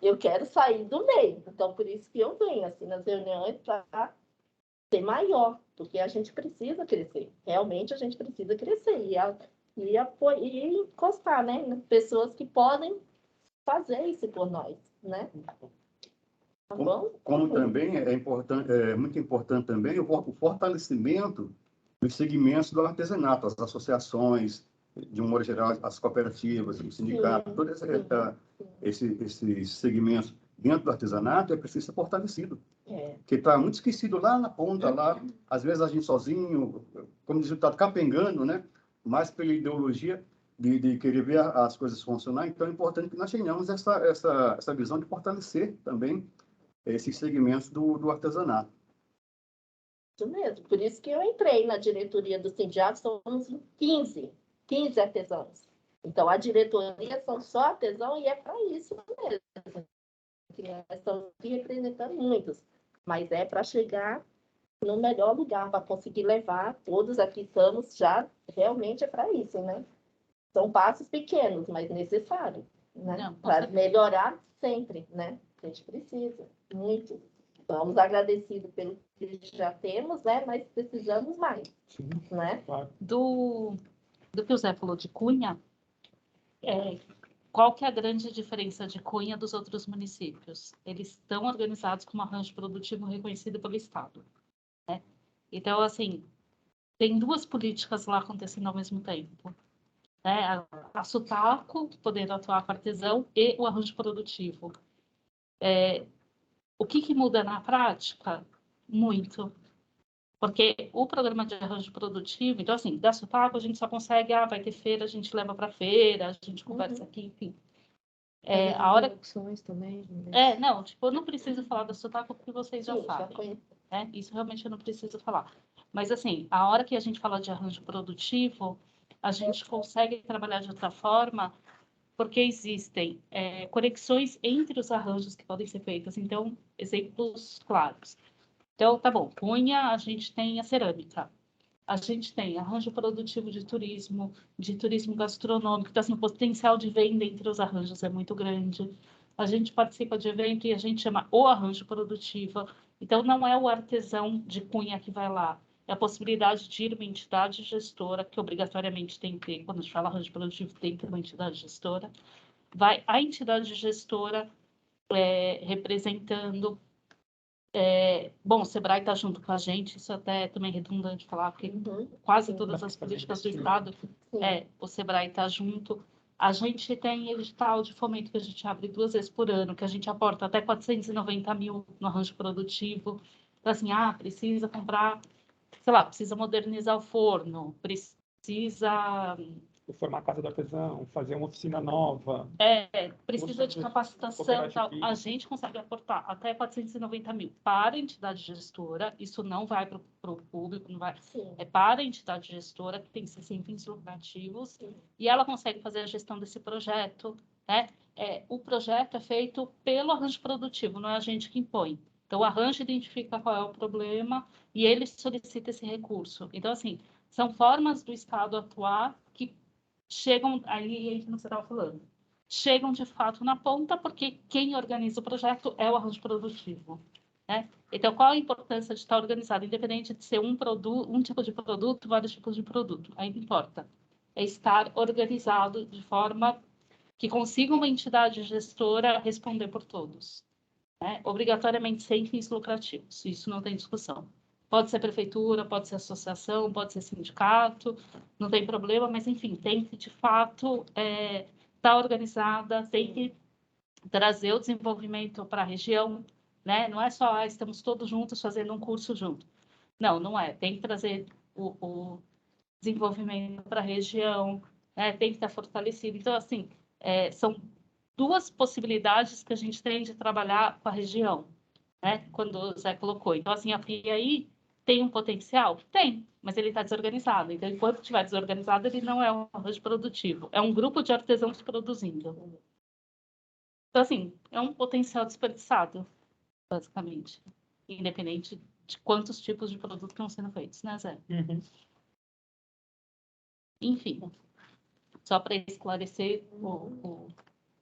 Eu quero sair do MEI, então por isso que eu venho assim nas reuniões para ser maior, porque a gente precisa crescer. Realmente a gente precisa crescer e encostar, né? Pessoas que podem fazer isso por nós, né? Tá bom? Como também é muito importante também o fortalecimento dos segmentos do artesanato, as associações, de um modo geral, as cooperativas, o sindicato, todos esses segmentos dentro do artesanato é preciso ser fortalecido. Que está muito esquecido lá na ponta, lá, às vezes a gente sozinho, como diz o ditado, capengando, né? Mais pela ideologia de querer ver as coisas funcionar. Então, é importante que nós tenhamos essa visão de fortalecer também esses segmentos do artesanato. Isso mesmo. Por isso que eu entrei na diretoria do sindicato, somos 15 artesãos. Então, a diretoria são só artesãos e é para isso mesmo. Nós estamos aqui representando muitos, mas é para chegar no melhor lugar, para conseguir levar todos aqui estamos já, realmente é para isso, né? São passos pequenos, mas necessários, né? Para melhorar sempre, né? A gente precisa, muito. Estamos agradecidos pelo que já temos, né? Mas precisamos mais, né? Do que o Zé falou de Cunha, qual que é a grande diferença de Cunha dos outros municípios? Eles estão organizados com um arranjo produtivo reconhecido pelo Estado, né? Então, assim, tem duas políticas lá acontecendo ao mesmo tempo. né? A Sutaco podendo atuar com artesão e o arranjo produtivo. O que muda na prática? Muito. Porque o programa de arranjo produtivo, então, assim, da Sutaco a gente só consegue, vai ter feira, a gente leva para feira, a gente conversa aqui, enfim. A hora... também. Não, tipo, eu não preciso falar da Sutaco porque vocês já sabem. Isso realmente eu não preciso falar. Mas, assim, a hora que a gente fala de arranjo produtivo, a gente consegue trabalhar de outra forma, porque existem conexões entre os arranjos que podem ser feitos. Então, exemplos claros. Então, tá bom, cunha, a gente tem a cerâmica. A gente tem arranjo produtivo de turismo gastronômico. Então, assim, o potencial de venda entre os arranjos é muito grande. A gente participa de evento e a gente chama o arranjo produtivo. Então, não é o artesão de cunha que vai lá. É a possibilidade de ir uma entidade gestora, que obrigatoriamente tem que ter, quando a gente fala arranjo produtivo, tem que ter uma entidade gestora. Vai a entidade gestora representando... Bom, o Sebrae está junto com a gente, isso até é também redundante falar, porque quase todas as políticas do Estado, o Sebrae está junto. A gente tem edital de fomento que a gente abre 2 vezes por ano, que a gente aporta até 490 mil no arranjo produtivo. Então, assim, precisa comprar, sei lá, precisa modernizar o forno, precisa... Reformar a casa do artesão, fazer uma oficina nova. Precisa de capacitação, tal. A gente consegue aportar até 490 mil para a entidade gestora, isso não vai para o público, não vai. É para a entidade gestora, que tem que ser sem fins lucrativos, e ela consegue fazer a gestão desse projeto, né? O projeto é feito pelo arranjo produtivo, não é a gente que impõe. Então, o arranjo identifica qual é o problema e ele solicita esse recurso. Então, assim, são formas do Estado atuar que chegam, aí que você estava falando, chegam de fato na ponta, porque quem organiza o projeto é o arranjo produtivo, né? Então, qual a importância de estar organizado? Independente de ser um tipo de produto, vários tipos de produto, aí não importa. É estar organizado de forma que consiga uma entidade gestora responder por todos, né? Obrigatoriamente sem fins lucrativos, isso não tem discussão. Pode ser prefeitura, pode ser associação, pode ser sindicato, não tem problema, mas, enfim, tem que, de fato, estar organizada, tem que trazer o desenvolvimento para a região, né? Não é só, estamos todos juntos fazendo um curso junto. Não, não é. Tem que trazer o desenvolvimento para a região, né? Tem que estar fortalecido. Então, assim, são 2 possibilidades que a gente tem de trabalhar com a região, né? Quando o Zé colocou. Então, assim, a Piaí tem um potencial? Tem, mas ele está desorganizado. Então, enquanto estiver desorganizado, ele não é um arranjo produtivo. É um grupo de artesãos produzindo. Então, assim, é um potencial desperdiçado, basicamente. Independente de quantos tipos de produto estão sendo feitos, né, Zé? Enfim, só para esclarecer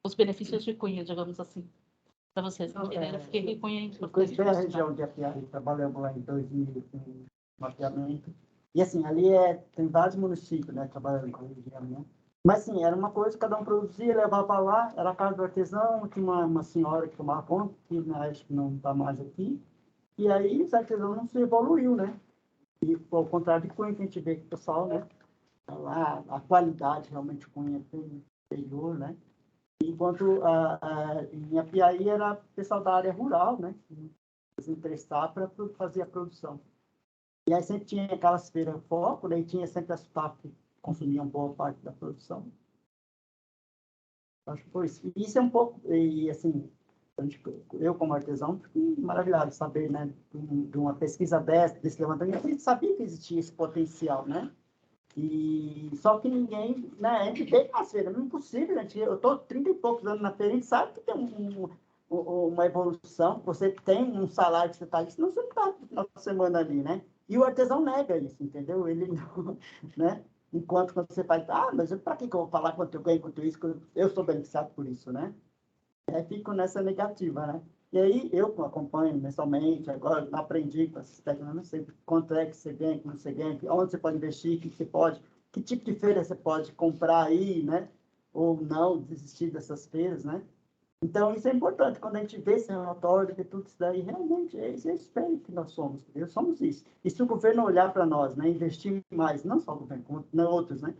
os benefícios de cunha, digamos assim. Para vocês entenderem, eu fiquei com cunha importante. Eu conheci a região de Apiaí, trabalhamos lá em 2000 com mapeamento. E assim, ali tem vários municípios, né, trabalhando com região, né? Mas sim, era uma coisa, cada um produzia, levava para lá, era a casa do artesão, tinha uma senhora que tomava conta, que acho que não está mais aqui. E aí, os artesãos não se evoluiu, né? E ao contrário de Cunha, que a gente vê que o pessoal, né? Lá, a qualidade realmente Cunha tem superior, né? Enquanto em Apiaí era o pessoal da área rural, né? Se interessar para fazer a produção. E aí sempre tinha aquelas feiras foco, né? E tinha sempre as partes que consumiam boa parte da produção. Acho que foi isso. E isso é um pouco, e assim, eu como artesão, fico maravilhado de saber, né? De uma pesquisa desse levantamento, a gente sabia que existia esse potencial, né? E só que ninguém, né? A gente vê nas feiras, não é impossível, gente. Eu estou 30 e poucos anos na feira, a gente sabe que tem uma evolução, você tem um salário que você está ali, senão você não está na semana ali, né? E o artesão nega isso, entendeu? Ele não, né? Enquanto quando você faz, mas para que eu vou falar quanto eu ganho, quanto isso, eu sou beneficiado por isso, né? Aí fico nessa negativa, né? E aí eu acompanho mensalmente, agora aprendi com essas técnicas, não sei quanto é que você ganha, como você ganha, onde você pode investir, o que você pode, que tipo de feira você pode comprar aí, né? Ou não, desistir dessas feiras, né? Então, isso é importante, quando a gente vê esse relatório, que tudo isso daí, realmente, é esse espelho que nós somos, entendeu? Somos isso. E se o governo olhar para nós, né, investir mais, não só o governo, como outros, né?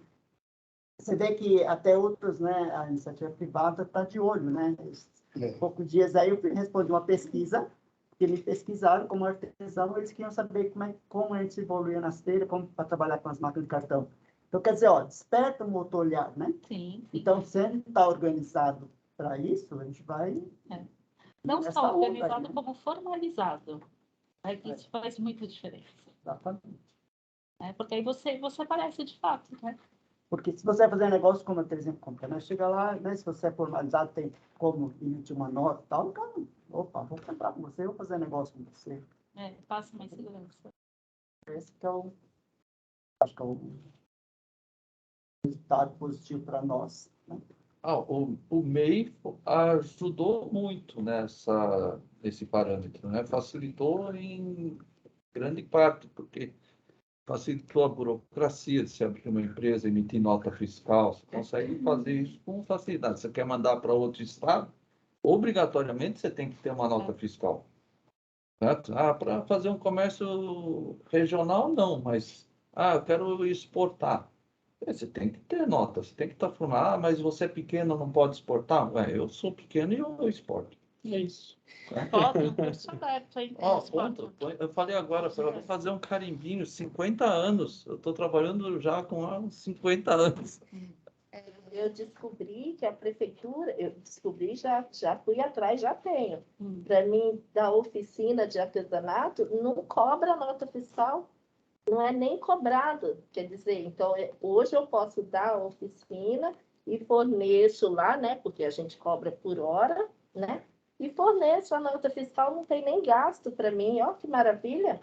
Você vê que até outros, né, a iniciativa privada está de olho, né? Poucos dias aí eu respondi uma pesquisa, que eles pesquisaram como artesão, eles queriam saber como a gente evoluía na esteira, como para trabalhar com as máquinas de cartão. Então, quer dizer, ó, desperta um outro olhar, né? Sim. Então, se a gente está organizado para isso, a gente vai... Não nessa só onda aí, organizado, né? como formalizado. É que isso faz muita diferença. Exatamente. Porque aí você aparece de fato, né? Porque se você vai fazer negócio, como por exemplo, compra, né? Chega lá, né? Se você é formalizado, tem como emitir uma nota e tal, cara, opa, vou comprar com você, vou fazer negócio com você. Passa mais segurança. Esse que é acho que é o resultado positivo para nós, né? O MEI ajudou muito nesse parâmetro, né? Facilitou em grande parte, porque facilitou a burocracia de se abrir uma empresa, emitir nota fiscal. Você consegue fazer isso com facilidade. Você quer mandar para outro estado, obrigatoriamente você tem que ter uma nota fiscal. Certo? Para fazer um comércio regional, não, mas eu quero exportar. Você tem que ter nota, você tem que estar falando, mas você é pequeno, não pode exportar? Eu sou pequeno e eu exporto. É isso. Pode, um curso aberto aí. Eu falei agora, eu vou fazer um carimbinho, 50 anos. Eu estou trabalhando já com uns 50 anos. Eu descobri que a prefeitura, já fui atrás, já tenho. Para mim, da oficina de artesanato, não cobra nota fiscal, não é nem cobrado. Quer dizer, então, hoje eu posso dar a oficina e forneço lá, né? Porque a gente cobra por hora, né? E forneço a nota fiscal, não tem nem gasto para mim. Ó, que maravilha!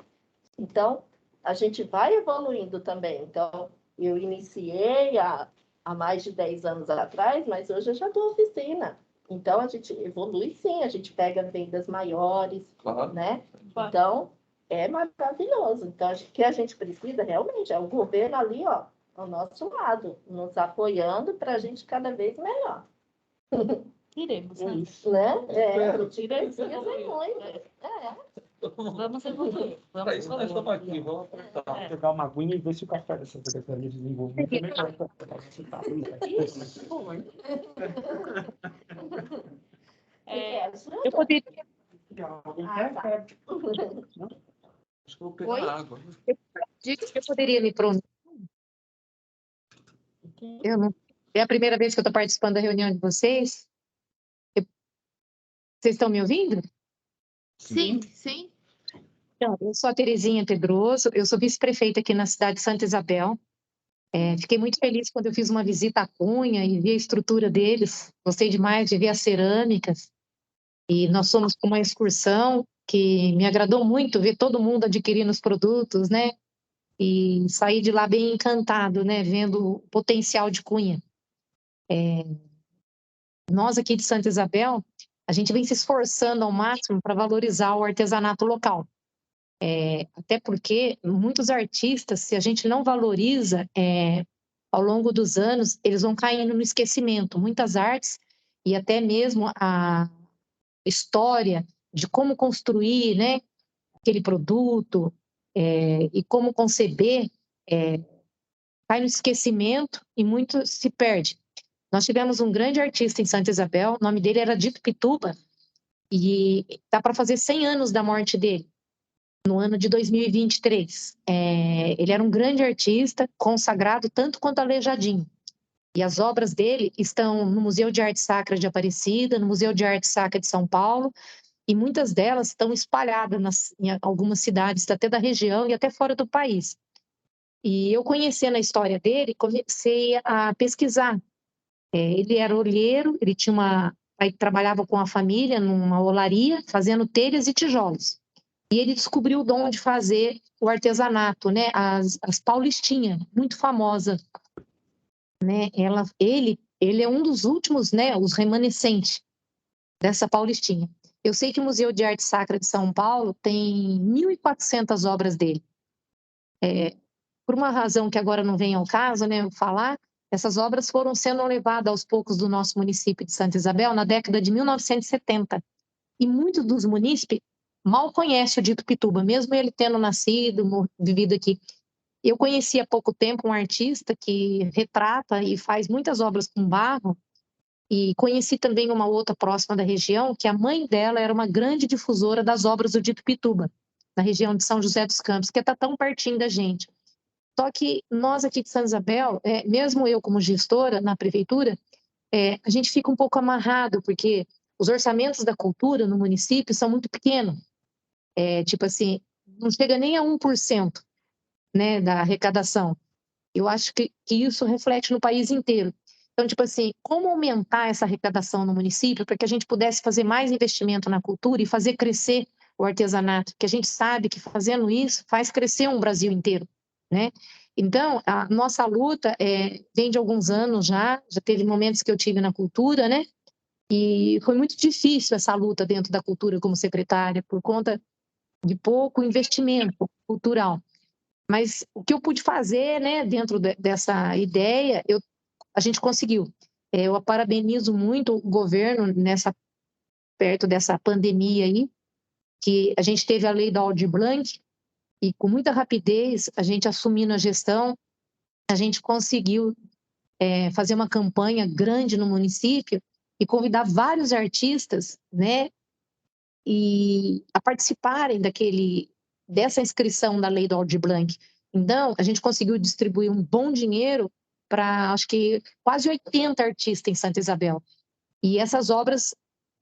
Então, a gente vai evoluindo também. Então, eu iniciei há mais de 10 anos atrás, mas hoje eu já dou oficina. Então, a gente evolui sim, a gente pega vendas maiores, Claro. né? Então, é maravilhoso. Então, o que a gente precisa realmente é o governo ali, ó, ao nosso lado, nos apoiando para a gente cada vez melhor. Iremos, É né? isso. Né? Iremos. Precisa muito. Vamos evoluir. Para isso, nós estamos aqui, vamos apertar. Vou pegar uma aguinha e ver se o café dessa Secretaria de Desenvolvimento é melhor para você tá. Eu poderia. Alguém quer? Acho que eu vou pegar Oi? água. Eu poderia me pronunciar? Eu não... É a primeira vez que eu estou participando da reunião de vocês. Vocês estão me ouvindo? Sim, sim. Então, eu sou a Terezinha Pedroso, eu sou vice-prefeita aqui na cidade de Santa Isabel. Fiquei muito feliz quando eu fiz uma visita à Cunha e vi a estrutura deles. Gostei demais de ver as cerâmicas. E nós fomos com uma excursão que me agradou muito ver todo mundo adquirindo os produtos, né? E saí de lá bem encantado, né? Vendo o potencial de Cunha. Nós aqui de Santa Isabel, a gente vem se esforçando ao máximo para valorizar o artesanato local. Até porque muitos artistas, se a gente não valoriza, ao longo dos anos, eles vão caindo no esquecimento. Muitas artes e até mesmo a história de como construir, né, aquele produto e como conceber, cai no esquecimento e muito se perde. Nós tivemos um grande artista em Santa Isabel, o nome dele era Dito Pituba, e está para fazer 100 anos da morte dele, no ano de 2023. Ele era um grande artista, consagrado tanto quanto Aleijadinho. E as obras dele estão no Museu de Arte Sacra de Aparecida, no Museu de Arte Sacra de São Paulo, e muitas delas estão espalhadas em algumas cidades, até da região e até fora do país. E eu, conhecendo a história dele, comecei a pesquisar. Ele era olheiro, ele trabalhava com a família numa olaria, fazendo telhas e tijolos. E ele descobriu o dom de fazer o artesanato, né? As paulistinhas, muito famosa, né? Ele é um dos últimos, né? Os remanescentes dessa paulistinha. Eu sei que o Museu de Arte Sacra de São Paulo tem 1.400 obras dele. Por uma razão que agora não vem ao caso, né? Eu falar, essas obras foram sendo levadas aos poucos do nosso município de Santa Isabel na década de 1970. E muitos dos munícipes mal conhecem o Dito Pituba, mesmo ele tendo nascido, vivido aqui. Eu conheci há pouco tempo um artista que retrata e faz muitas obras com barro, e conheci também uma outra próxima da região, que a mãe dela era uma grande difusora das obras do Dito Pituba, na região de São José dos Campos, que está tão pertinho da gente. Só que nós aqui de Santa Isabel, mesmo eu como gestora na prefeitura, a gente fica um pouco amarrado, porque os orçamentos da cultura no município são muito pequenos. Tipo assim, não chega nem a 1%, né, da arrecadação. Eu acho que isso reflete no país inteiro. Então, tipo assim, como aumentar essa arrecadação no município para que a gente pudesse fazer mais investimento na cultura e fazer crescer o artesanato, que a gente sabe que fazendo isso faz crescer um Brasil inteiro, né? Então, a nossa luta vem de alguns anos já teve momentos que eu tive na cultura, né? E foi muito difícil essa luta dentro da cultura como secretária, por conta de pouco investimento cultural. Mas o que eu pude fazer, né, dentro dessa ideia, a gente conseguiu. Eu parabenizo muito o governo perto dessa pandemia aí, que a gente teve a lei da Aldir Blanc, e com muita rapidez, a gente assumindo a gestão, a gente conseguiu fazer uma campanha grande no município e convidar vários artistas, né, e a participarem dessa inscrição da lei do Aldir Blanc. Então, a gente conseguiu distribuir um bom dinheiro para, acho que, quase 80 artistas em Santa Isabel. E essas obras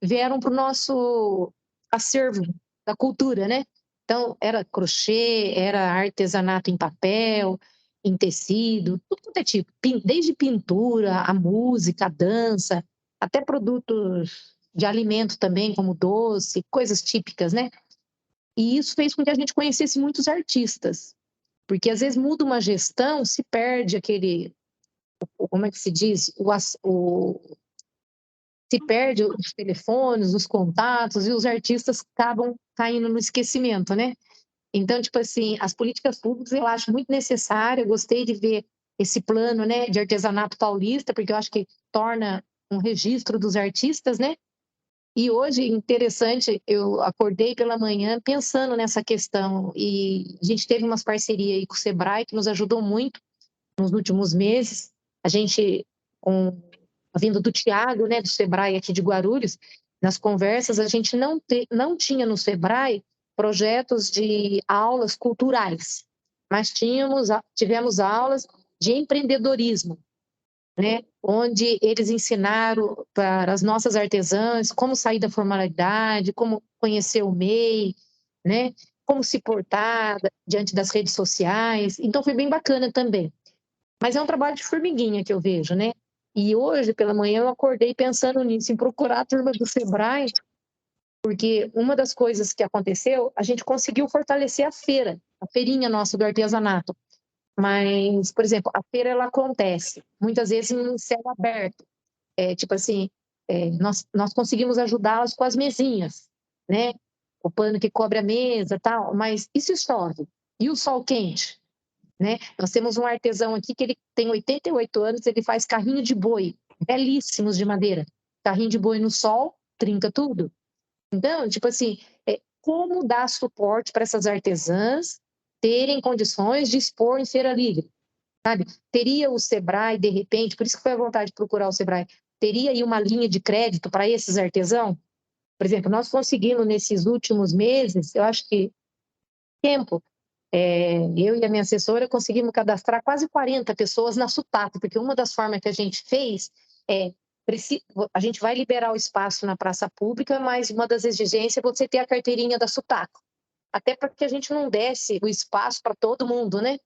vieram para o nosso acervo da cultura, né? Então, era crochê, era artesanato em papel, em tecido, tudo quanto é tipo, desde pintura, a música, a dança, até produtos de alimento também, como doce, coisas típicas, né? E isso fez com que a gente conhecesse muitos artistas, porque às vezes muda uma gestão, se perde como é que se diz? Se perde os telefones, os contatos, e os artistas acabam caindo no esquecimento, né? Então, tipo assim, as políticas públicas eu acho muito necessário, eu gostei de ver esse plano, né, de artesanato paulista, porque eu acho que torna um registro dos artistas, né? E hoje, interessante, eu acordei pela manhã pensando nessa questão, e a gente teve umas parcerias aí com o Sebrae, que nos ajudou muito nos últimos meses. A gente, a vinda do Tiago, né, do Sebrae aqui de Guarulhos, nas conversas, a gente não tinha no Sebrae projetos de aulas culturais, mas tivemos aulas de empreendedorismo, né, onde eles ensinaram para as nossas artesãs como sair da formalidade, como conhecer o MEI, né, como se portar diante das redes sociais. Então, foi bem bacana também. Mas é um trabalho de formiguinha que eu vejo, né? E hoje, pela manhã, eu acordei pensando nisso, em procurar a turma do Sebrae, porque uma das coisas que aconteceu, a gente conseguiu fortalecer a feirinha nossa do artesanato. Mas, por exemplo, a feira ela acontece muitas vezes em céu aberto. Tipo assim, nós conseguimos ajudá-las com as mesinhas, né? O pano que cobre a mesa, tal. Mas e se chove? E o sol quente, né? Nós temos um artesão aqui que ele tem 88 anos, ele faz carrinho de boi, belíssimos de madeira. Carrinho de boi no sol, trinca tudo. Então, tipo assim, como dar suporte para essas artesãs terem condições de expor em feira livre, sabe? Teria o Sebrae, de repente, por isso que foi a vontade de procurar o Sebrae, teria aí uma linha de crédito para esses artesãos? Por exemplo, nós conseguimos nesses últimos meses, eu acho que eu e a minha assessora conseguimos cadastrar quase 40 pessoas na Sutaco, porque uma das formas que a gente fez a gente vai liberar o espaço na praça pública, mas uma das exigências é você ter a carteirinha da Sutaco. Até porque a gente não desce o espaço para todo mundo, né?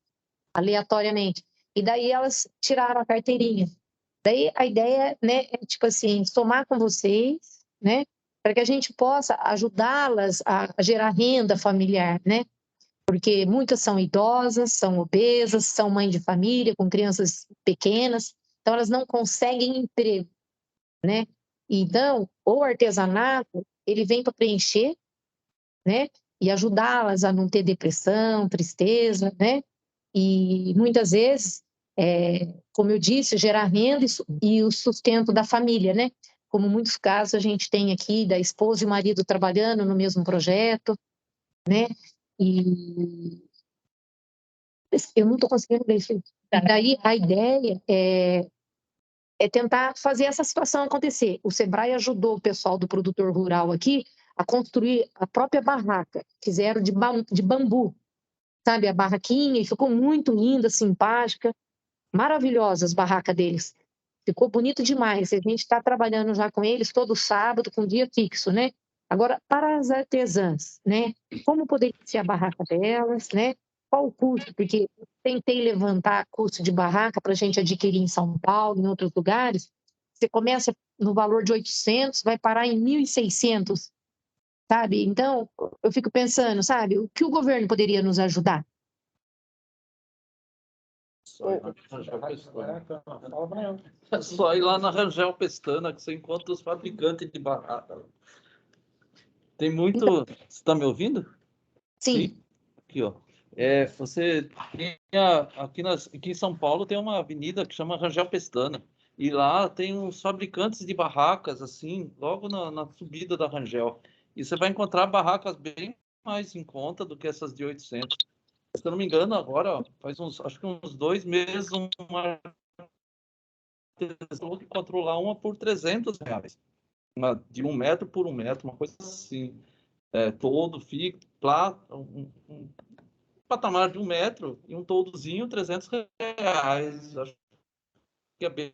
Aleatoriamente. E daí elas tiraram a carteirinha. Daí a ideia, né, é tipo assim, somar com vocês, né? Para que a gente possa ajudá-las a gerar renda familiar, né? Porque muitas são idosas, são obesas, são mães de família com crianças pequenas, então elas não conseguem emprego, né? Então, o artesanato, ele vem para preencher, né? E ajudá-las a não ter depressão, tristeza, né? E muitas vezes, como eu disse, gerar renda e o sustento da família, né? Como muitos casos a gente tem aqui da esposa e o marido trabalhando no mesmo projeto, né? E Eu não estou conseguindo ler isso. Daí a ideia é tentar fazer essa situação acontecer. O Sebrae ajudou o pessoal do produtor rural aqui a construir a própria barraca. Fizeram de bambu, sabe? A barraquinha, e ficou muito linda, simpática. Maravilhosas as barracas deles. Ficou bonito demais. A gente está trabalhando já com eles todo sábado, com dia fixo, né? Agora, para as artesãs, né? Como poderia ser a barraca delas, né? Qual o custo? Porque eu tentei levantar custo de barraca para a gente adquirir em São Paulo, em outros lugares. Você começa no valor de 800, vai parar em 1.600, sabe? Então, eu fico pensando, sabe? O que o governo poderia nos ajudar? Só ir lá na Rangel Pestana que você encontra os fabricantes de barraca. Tem muito. Então, você está me ouvindo? sim. Aqui, ó. Você tem aqui em São Paulo tem uma avenida que chama Rangel Pestana. E lá tem uns fabricantes de barracas, assim, logo na subida da Rangel. E você vai encontrar barracas bem mais em conta do que essas de 800. Se eu não me engano, agora, acho que uns 2 meses, uma pessoa que encontrou lá uma por R$300. De 1 metro por 1 metro, uma coisa assim. Todo fica lá, um patamar de 1 metro e um toldozinho, R$300. Acho que é bem.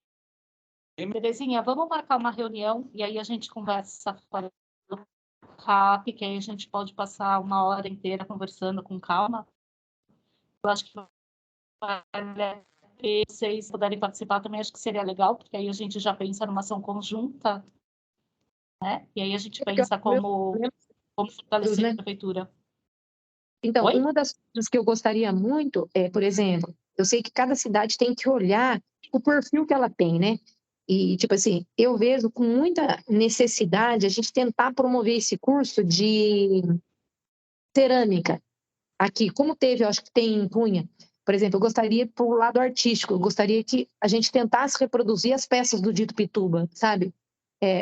Terezinha, vamos marcar uma reunião e aí a gente conversa fora do CAP, que aí a gente pode passar uma hora inteira conversando com calma. Eu acho que se vocês puderem participar também, acho que seria legal, porque aí a gente já pensa numa ação conjunta, né? E aí a gente pensa como fortalecer a prefeitura. Então, Oi? uma das coisas que eu gostaria muito é, por exemplo, eu sei que cada cidade tem que olhar o perfil que ela tem, né? E, tipo assim, eu vejo com muita necessidade a gente tentar promover esse curso de cerâmica aqui. Como teve, eu acho que tem em Cunha. Por exemplo, eu gostaria, para o lado artístico, eu gostaria que a gente tentasse reproduzir as peças do Dito Pituba, sabe?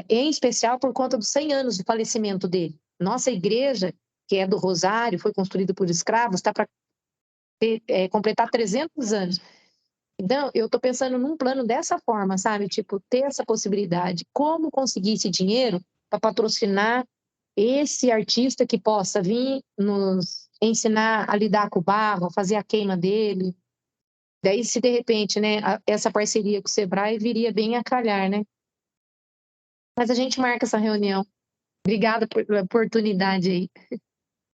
Em especial por conta dos 100 anos do falecimento dele. Nossa igreja, que é do Rosário, foi construída por escravos, está para completar 300 anos. Então, eu estou pensando num plano dessa forma, sabe? Tipo, ter essa possibilidade. Como conseguir esse dinheiro para patrocinar esse artista que possa vir nos ensinar a lidar com o barro, a fazer a queima dele. Daí, se de repente, né, essa parceria com o Sebrae viria bem a calhar, né? Mas a gente marca essa reunião. Obrigada pela oportunidade aí.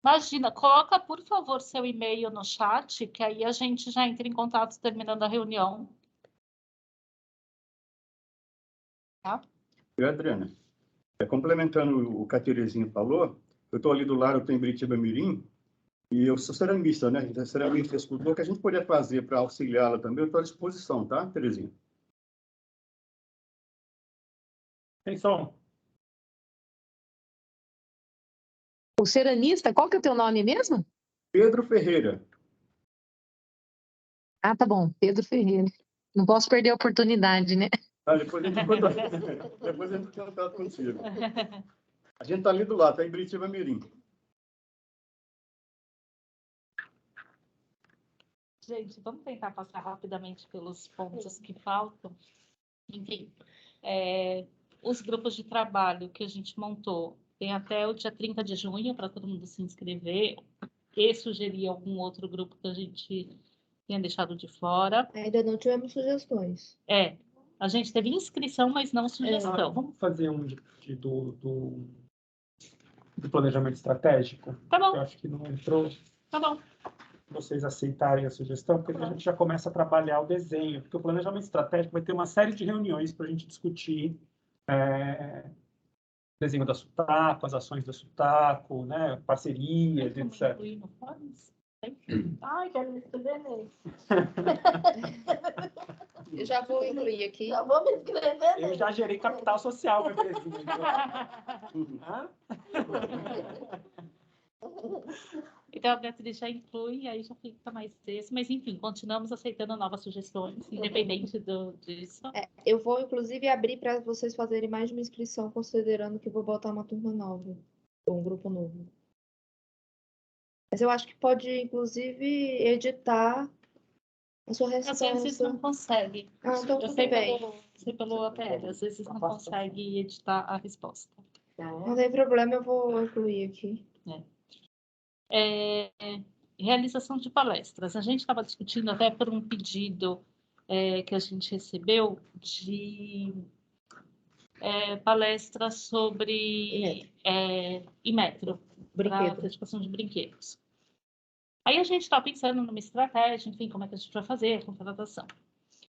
Imagina, coloca, por favor, seu e-mail no chat, que aí a gente já entra em contato terminando a reunião. Tá? E, Adriana, complementando o que a Terezinha falou, eu estou ali do lado, eu estou em Biritiba Mirim, e eu sou ceramista, né? Ceramista e escultor, que a gente poderia fazer para auxiliá-la também, eu estou à disposição, tá, Terezinha? Tem som. O ceramista, qual que é o teu nome mesmo? Pedro Ferreira. Ah, tá bom, Pedro Ferreira. Não posso perder a oportunidade, né? Depois a gente entra em contato contigo. A gente está ali do lado, está em Biritiba Mirim. Gente, vamos tentar passar rapidamente pelos pontos que faltam. Enfim, os grupos de trabalho que a gente montou tem até o dia 30 de junho para todo mundo se inscrever e sugerir algum outro grupo que a gente tenha deixado de fora. Ainda não tivemos sugestões. A gente teve inscrição, mas não sugestão. Vamos fazer um do planejamento estratégico? Tá bom. Eu acho que não entrou. Tá bom. Vocês aceitarem a sugestão, porque a gente já começa a trabalhar o desenho, porque o planejamento estratégico vai ter uma série de reuniões para a gente discutir o desenho da Sutaco, as ações da Sutaco, né, parcerias, etc. Ai, quero me inscrever nesse. Eu já vou incluir aqui. Já vou me inscrever nesse. Eu já gerei capital social para a empresinha. Então, a Beatriz já inclui, aí já fica mais esse. Mas, enfim, continuamos aceitando novas sugestões, independente disso. Eu vou, inclusive, abrir para vocês fazerem mais de uma inscrição, considerando que vou botar uma turma nova, ou um grupo novo. Mas eu acho que pode, inclusive, editar A sua Às vezes resposta. não consegue. Ah, então Eu tudo sei bem. pelo APL, às vezes não consegue editar a resposta. Não tem problema, eu vou incluir aqui. Realização de palestras. A gente estava discutindo até por um pedido que a gente recebeu de palestras sobre Inmetro, para certificação de brinquedos. Aí a gente está pensando numa estratégia, enfim, como é que a gente vai fazer a contratação.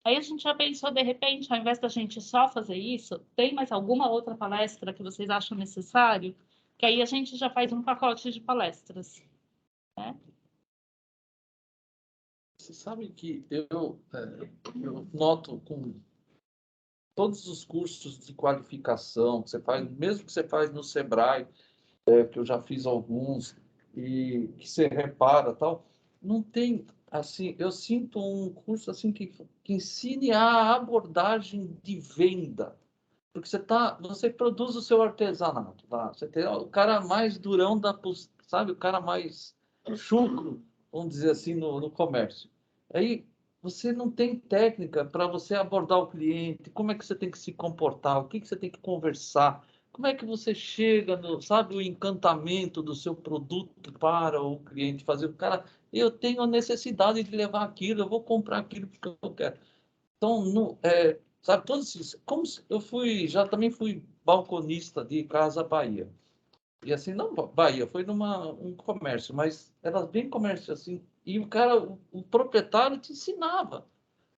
Aí a gente já pensou, de repente, ao invés da gente só fazer isso, tem mais alguma outra palestra que vocês acham necessário? Que aí a gente já faz um pacote de palestras. Né? Você sabe que eu noto com todos os cursos de qualificação que você faz, mesmo que você faz no Sebrae, que eu já fiz alguns, e que você repara tal, não tem, assim, eu sinto um curso assim que ensine a abordagem de venda. Porque você produz o seu artesanato, tá? Você tem o cara mais durão sabe, o cara mais chucro, vamos dizer assim, no comércio. Aí você não tem técnica para você abordar o cliente, como é que você tem que se comportar, o que você tem que conversar, como é que você chega no, sabe, o encantamento do seu produto para o cliente, fazer o cara, eu tenho a necessidade de levar aquilo, eu vou comprar aquilo porque eu quero. Então, sabe, todos esses, já também fui balconista de Casa Bahia. E assim, não Bahia, foi um comércio, mas era bem comércio assim. E o cara, o proprietário te ensinava.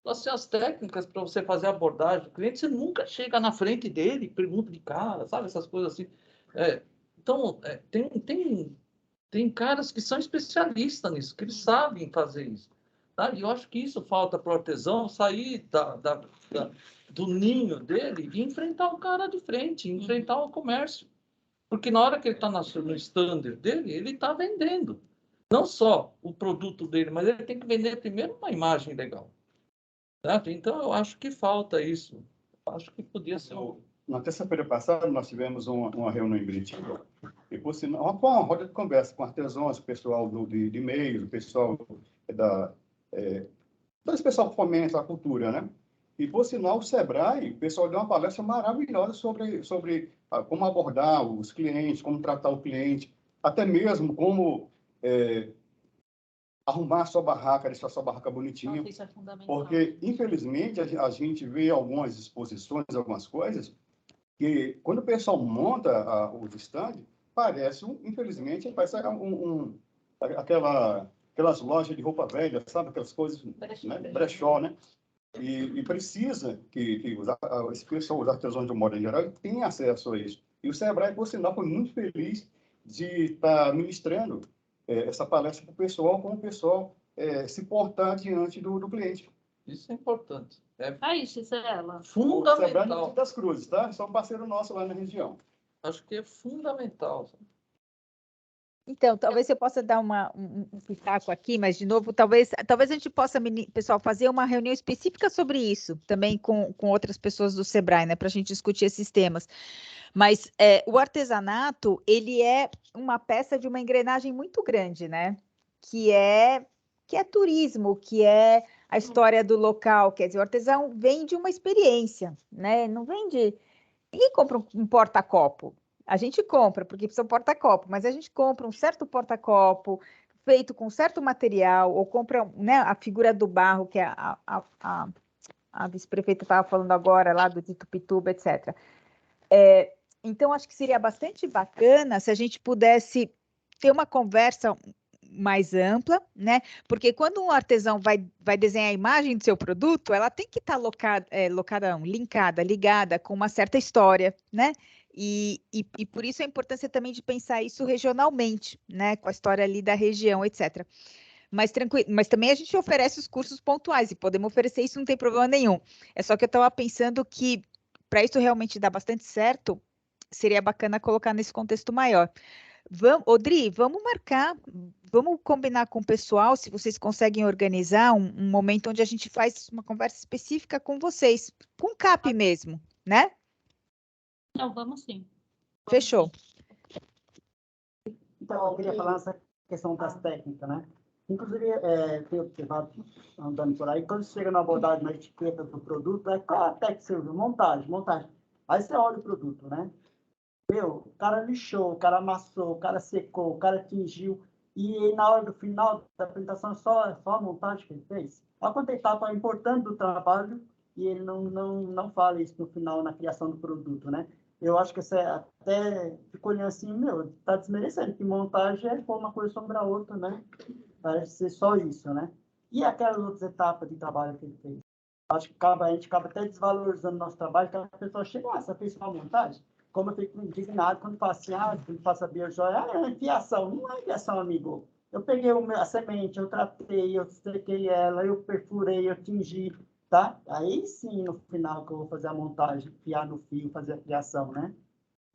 Assim, as técnicas para você fazer a abordagem do cliente, você nunca chega na frente dele, pergunta de cara, sabe? Essas coisas assim. Então, tem caras que são especialistas nisso, que eles sabem fazer isso. Tá? E eu acho que isso falta para o artesão sair do ninho dele e enfrentar o cara de frente, enfrentar o comércio. Porque na hora que ele está no standard dele, ele está vendendo. Não só o produto dele, mas ele tem que vender primeiro uma imagem legal. Certo? Então, eu acho que falta isso. Eu acho que podia ser Na terça-feira passada, nós tivemos uma reunião em Biritiba, e por sinal, uma roda de conversa com artesãos, o pessoal de e-mail, o pessoal todo esse pessoal que fomenta a cultura, né? E, por sinal, o Sebrae, o pessoal deu uma palestra maravilhosa sobre como abordar os clientes, como tratar o cliente, até mesmo como arrumar a sua barraca, deixar a sua barraca bonitinha. Isso é fundamental. Porque, infelizmente, a gente vê algumas exposições, algumas coisas, que quando o pessoal monta o stand, infelizmente, parece aquelas lojas de roupa velha, sabe? Aquelas coisas, brechó, né? E precisa que esse pessoal, os artesãos de um modo geral, tenham acesso a isso. E o Sebrae, por sinal, foi muito feliz de estar ministrando essa palestra para o pessoal, como o pessoal se portar diante do cliente. Isso é importante. Aí, Gisela. O Sebrae no das Cruzes, tá? São parceiro nosso lá na região. Acho que é fundamental. Então, talvez eu possa dar um pitaco aqui, mas, de novo, talvez a gente possa, pessoal, fazer uma reunião específica sobre isso, também com outras pessoas do Sebrae, né, para a gente discutir esses temas. Mas o artesanato, ele é uma peça de uma engrenagem muito grande, né, que é turismo, que é a história do local, quer dizer, o artesão vem de uma experiência, né, não vem de... Ninguém compra um porta-copo. A gente compra, porque precisa um porta-copo, mas a gente compra um certo porta-copo feito com certo material, ou compra, né, a figura do barro, que a vice-prefeita estava falando agora, lá do Itupituba, etc. Então, acho que seria bastante bacana se a gente pudesse ter uma conversa mais ampla, né? Porque quando um artesão vai desenhar a imagem do seu produto, ela tem que estar linkada, ligada com uma certa história, né? E por isso a importância também de pensar isso regionalmente, né? Com a história ali da região, etc. Mas também a gente oferece os cursos pontuais e podemos oferecer isso, não tem problema nenhum. É só que eu estava pensando que para isso realmente dar bastante certo, seria bacana colocar nesse contexto maior. Odri, vamos marcar, vamos combinar com o pessoal, se vocês conseguem organizar um momento onde a gente faz uma conversa específica com vocês, com o CAP mesmo, né? Não, vamos sim. Fechou. Então, eu queria falar essa questão das técnicas, né? Inclusive, tenho observado, andando por aí, quando chega na abordagem, na etiqueta do produto, qual até que você usa? Montagem. Aí você olha o produto, né? Meu, o cara lixou, o cara amassou, o cara secou, o cara tingiu, e na hora do final da apresentação é só a montagem que ele fez. Olha quanta etapa importante do trabalho, e ele não fala isso no final, na criação do produto, né? Eu acho que você até ficou olhando assim, meu, tá desmerecendo, que montagem é pôr uma coisa sobre a outra, né? Parece ser só isso, né? E aquelas outras etapas de trabalho que ele fez? Acho que a gente acaba até desvalorizando o nosso trabalho, que a pessoa chega, você fez uma montagem? Como eu fico indignado quando falo assim, quando faço a biojoia, é enfiação. Não é enfiação, amigo. Eu peguei a semente, eu tratei, eu sequei ela, eu perfurei, eu tingi, tá? Aí sim, no final, que eu vou fazer a montagem, enfiar no fio, fazer a criação, né?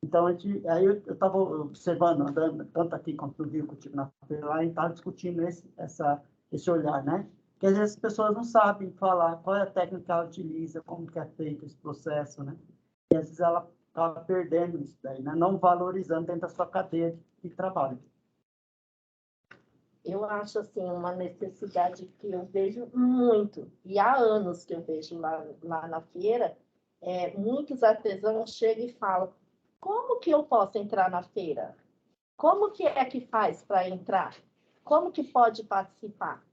Então, aí eu estava observando, andando, tanto aqui quanto no Rio, contigo na feira, lá, e estava discutindo esse olhar, né? Que às vezes as pessoas não sabem falar qual é a técnica que ela utiliza, como que é feito esse processo, né? E às vezes ela acaba perdendo isso daí, né? Não valorizando dentro da sua cadeia de trabalho. Eu acho, assim, uma necessidade que eu vejo muito, e há anos que eu vejo lá na feira, muitos artesãos chegam e falam, como que eu posso entrar na feira? Como que é que faz para entrar? Como que pode participar?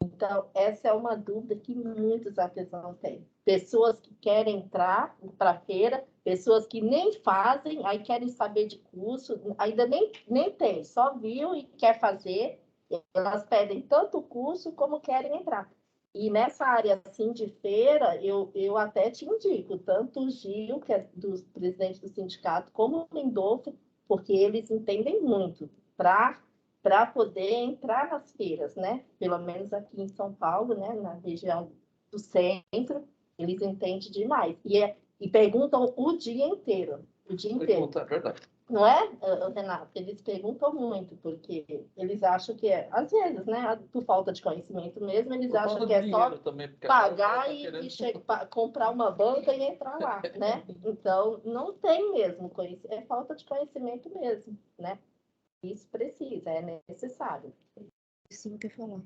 Então, essa é uma dúvida que muitos artesãos têm. Pessoas que querem entrar para a feira, pessoas que nem fazem, aí querem saber de curso, ainda nem tem, só viu e quer fazer. Elas pedem tanto o curso como querem entrar. E nessa área assim, de feira, eu até te indico, tanto o Gil, que é do presidente do sindicato, como o Lindolfo, porque eles entendem muito para poder entrar nas feiras, né? Pelo menos aqui em São Paulo, né? Na região do centro, eles entendem demais. E perguntam o dia inteiro. O dia inteiro. Pergunta, é verdade. Não é, Renato? Eles perguntam muito, porque eles acham que às vezes, né? Por falta de conhecimento mesmo, eles acham que é só também, pagar comprar uma banca e entrar lá, né? Então, não tem mesmo conhecimento, é falta de conhecimento mesmo, né? Isso precisa, é necessário. Sim, quer falar.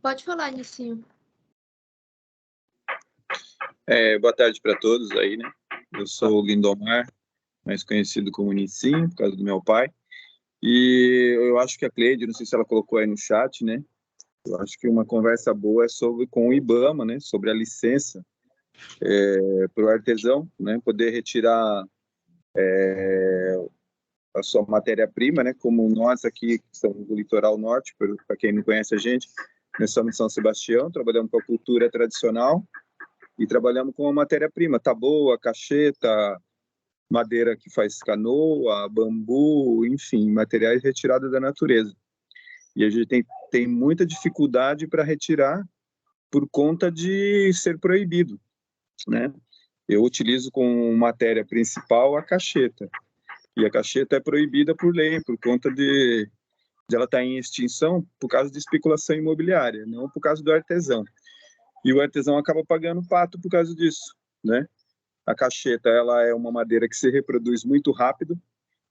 Pode falar, Nicinho. Boa tarde para todos aí, né? Eu sou o Lindomar, mais conhecido como Nicinho, por causa do meu pai. E eu acho que a Cleide, não sei se ela colocou aí no chat, né? Eu acho que uma conversa boa é com o IBAMA, né? Sobre a licença para o artesão, né? Poder retirar a sua matéria-prima, né? Como nós aqui, que estamos do litoral norte, para quem não conhece a gente, nós somos de São Sebastião, trabalhamos com a cultura tradicional e trabalhamos com a matéria-prima, taboa, cacheta, madeira que faz canoa, bambu, enfim, materiais retirados da natureza. E a gente tem muita dificuldade para retirar por conta de ser proibido, né? Eu utilizo como matéria principal a cacheta. E a cacheta é proibida por lei, por conta de ela estar em extinção por causa de especulação imobiliária, não por causa do artesão. E o artesão acaba pagando pato por causa disso, né? A cacheta, ela é uma madeira que se reproduz muito rápido.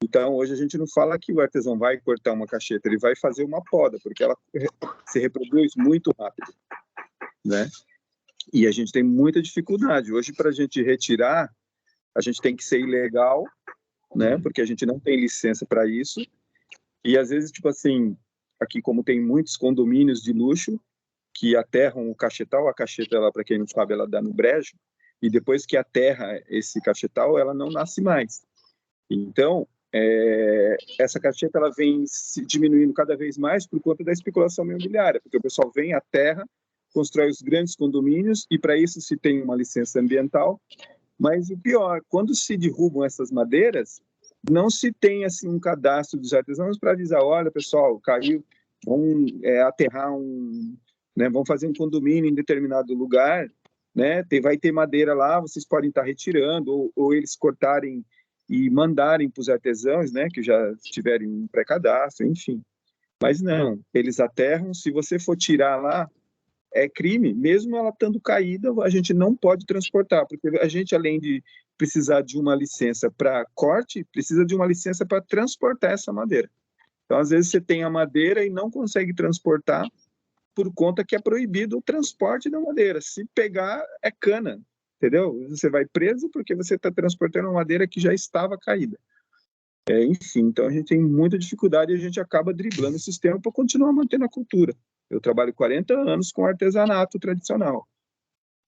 Então, hoje a gente não fala que o artesão vai cortar uma cacheta, ele vai fazer uma poda, porque ela se reproduz muito rápido, né? E a gente tem muita dificuldade. Hoje, para a gente retirar, a gente tem que ser ilegal, né? Porque a gente não tem licença para isso. E, às vezes, tipo assim, aqui como tem muitos condomínios de luxo que aterram o cachetal, a cacheta, ela, para quem não sabe, ela dá no brejo, e depois que aterra esse cachetal, ela não nasce mais. Então, essa cacheta ela vem se diminuindo cada vez mais por conta da especulação imobiliária, porque o pessoal vem à terra, constrói os grandes condomínios, e para isso se tem uma licença ambiental, mas o pior, quando se derrubam essas madeiras, não se tem assim um cadastro dos artesãos para avisar, olha, pessoal, caiu, vamos aterrar né, vamos fazer um condomínio em determinado lugar, né, vai ter madeira lá, vocês podem estar retirando, ou eles cortarem e mandarem para os artesãos, né, que já tiverem um pré-cadastro, enfim. Mas não, eles aterram, se você for tirar lá, é crime, mesmo ela estando caída, a gente não pode transportar, porque a gente, além de precisar de uma licença para corte, precisa de uma licença para transportar essa madeira. Então, às vezes, você tem a madeira e não consegue transportar por conta que é proibido o transporte da madeira. Se pegar, é cana, entendeu? Você vai preso porque você está transportando uma madeira que já estava caída. Enfim, então a gente tem muita dificuldade e a gente acaba driblando o sistema para continuar mantendo a cultura. Eu trabalho 40 anos com artesanato tradicional,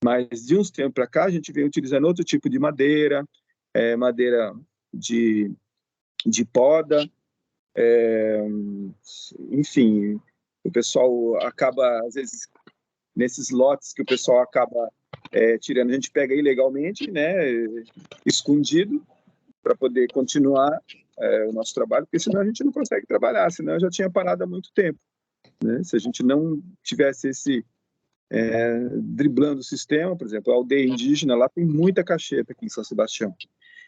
mas de uns tempos para cá a gente vem utilizando outro tipo de madeira, madeira de poda, enfim, o pessoal acaba, às vezes, nesses lotes que o pessoal acaba tirando, a gente pega ilegalmente, né, escondido, para poder continuar o nosso trabalho, porque senão a gente não consegue trabalhar, senão eu já tinha parado há muito tempo, né? Se a gente não tivesse esse driblando o sistema, por exemplo, a aldeia indígena, lá tem muita cacheta aqui em São Sebastião,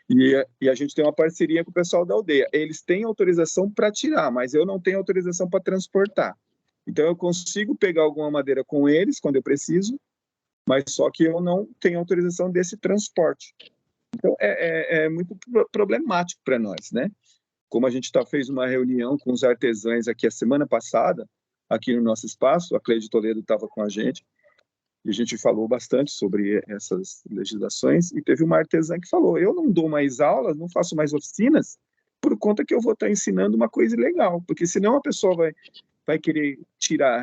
e a gente tem uma parceria com o pessoal da aldeia, eles têm autorização para tirar, mas eu não tenho autorização para transportar, então eu consigo pegar alguma madeira com eles, quando eu preciso, mas só que eu não tenho autorização desse transporte. Então, é muito problemático para nós, né? Como a gente fez uma reunião com os artesãos aqui a semana passada, aqui no nosso espaço, a Cleide Toledo estava com a gente, e a gente falou bastante sobre essas legislações, e teve uma artesã que falou, eu não dou mais aulas, não faço mais oficinas, por conta que eu vou estar ensinando uma coisa ilegal, porque senão a pessoa vai querer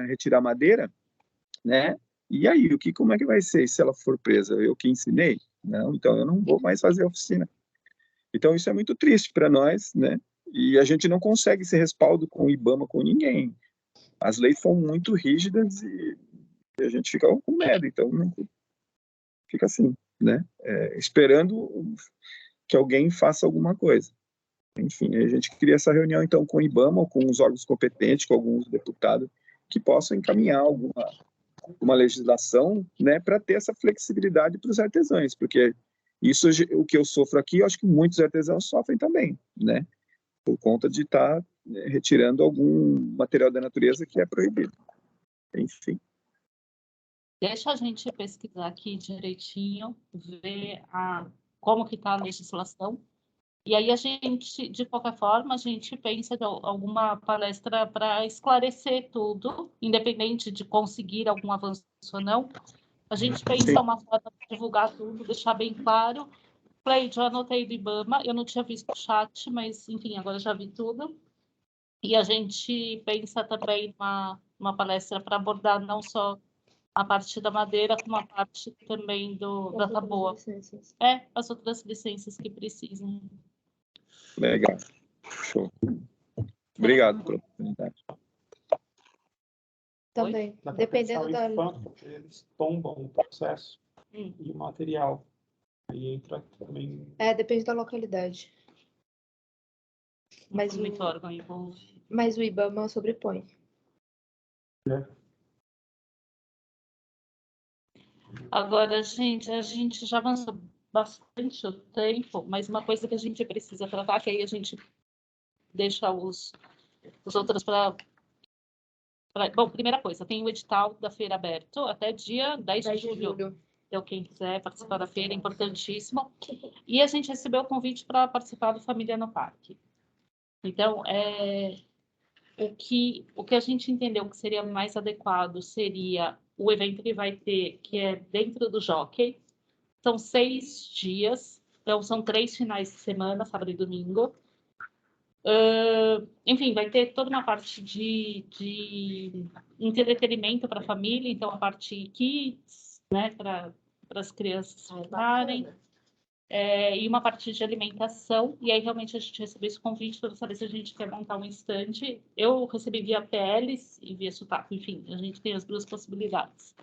retirar madeira, né? E aí, como é que vai ser se ela for presa? Eu que ensinei? Não, então eu não vou mais fazer oficina. Então isso é muito triste para nós, né? E a gente não consegue esse respaldo com o IBAMA, com ninguém. As leis são muito rígidas e a gente fica com medo, então fica assim, né? Esperando que alguém faça alguma coisa. Enfim, a gente queria essa reunião então com o IBAMA, ou com os órgãos competentes, com alguns deputados, que possam encaminhar uma legislação, né, para ter essa flexibilidade para os artesãos, porque isso, o que eu sofro aqui, eu acho que muitos artesãos sofrem também, né, por conta de estar retirando algum material da natureza que é proibido. Enfim. Deixa a gente pesquisar aqui direitinho, ver como que está a legislação, e aí a gente, de qualquer forma, a gente pensa em alguma palestra para esclarecer tudo, independente de conseguir algum avanço ou não. A gente pensa uma forma de divulgar tudo, deixar bem claro. Cleide, eu anotei do IBAMA, eu não tinha visto o chat, mas, enfim, agora já vi tudo. E a gente pensa também uma palestra para abordar não só a parte da madeira, como a parte também da taboa. As outras licenças que precisam. Legal. Show. Obrigado pela oportunidade. Também, dependendo da... Eles tombam o processo e o material. Aí entra também... depende da localidade. Mas muito órgão envolve. Mas o IBAMA sobrepõe. Agora, gente, a gente já avançou bastante o tempo, mas uma coisa que a gente precisa tratar, que aí a gente deixa os outros para... Bom, primeira coisa, tem o edital da feira aberto até dia 10 de julho. Então, quem quiser participar da feira é importantíssimo. E a gente recebeu o convite para participar do Família no Parque. Então, o que a gente entendeu que seria mais adequado seria o evento que vai ter, que é dentro do Jockey. São 6 dias, então são 3 finais de semana, sábado e domingo. Enfim, vai ter toda uma parte de entretenimento para a família, então a parte kids, né, para as crianças estarem, e uma parte de alimentação, e aí realmente a gente recebeu esse convite para saber se a gente quer montar um stand. Eu recebi via PLs e via Sotaco, enfim, a gente tem as duas possibilidades.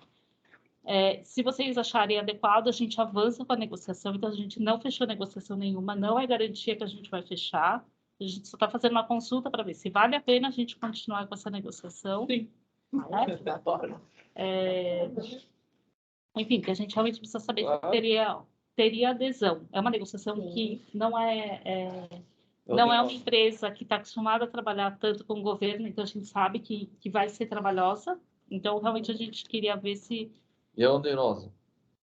Se vocês acharem adequado, a gente avança com a negociação, então a gente não fechou negociação nenhuma, não é garantia que a gente vai fechar. A gente só está fazendo uma consulta para ver se vale a pena a gente continuar com essa negociação. Sim. Enfim, porque a gente realmente precisa saber se teria adesão. É uma negociação que não é uma empresa que está acostumada a trabalhar tanto com o governo, então a gente sabe que vai ser trabalhosa. Então, realmente, a gente queria ver se... E é onerosa?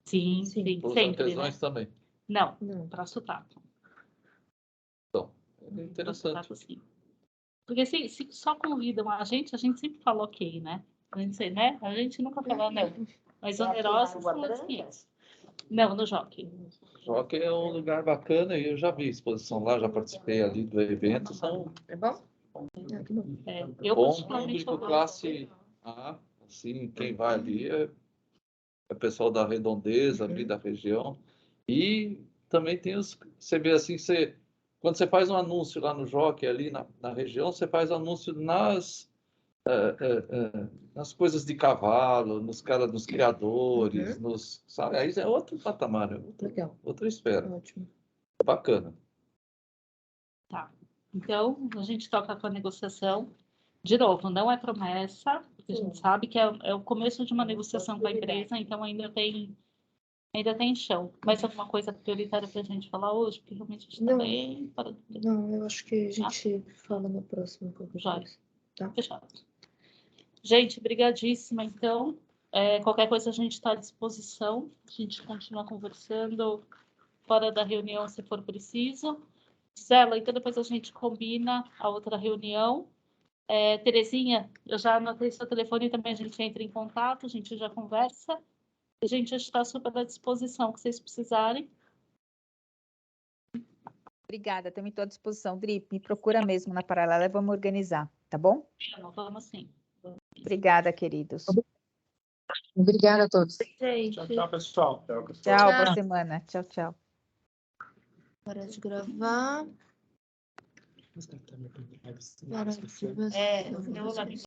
Sim, para os sempre, artesãos, né? também? Não, para Sotaco. Então, é interessante. Sim. Porque se só convidam a gente sempre fala ok, né? A gente nunca fala não. Mas onerosos são os 500. Não, no Jockey. Jockey é um lugar bacana e eu já vi exposição lá, já participei ali do evento. É bom? Eu Bom particularmente público, classe A, assim, quem vai ali é o pessoal da Redondeza, ali da região. E também tem você vê assim, quando você faz um anúncio lá no Jockey, ali na região, você faz anúncio nas coisas de cavalo, nos criadores, sabe? Aí é outro patamar, outra esfera. Ótimo. Bacana. Tá. Então, a gente toca com a negociação. De novo, não é promessa, porque a gente sabe que é o começo de uma negociação com a empresa, então ainda tem chão. Mas alguma coisa prioritária para a gente falar hoje? Porque realmente a gente está bem... Não, eu acho que a gente fala no próximo. Já. Tá? Fechado. Gente, brigadíssima, então. Qualquer coisa a gente está à disposição. A gente continua conversando fora da reunião, se for preciso. Zela, então depois a gente combina a outra reunião. Terezinha, eu já anotei seu telefone, também a gente entra em contato, a gente já conversa. A gente está super à disposição, que vocês precisarem. Obrigada, também estou à disposição. Dri, me procura mesmo na Paralela, vamos organizar, tá bom? Vamos sim. Obrigada, queridos. Obrigada a todos. Gente. Tchau, pessoal. Tchau, boa semana. Tchau, tchau. Para de gravar. Para de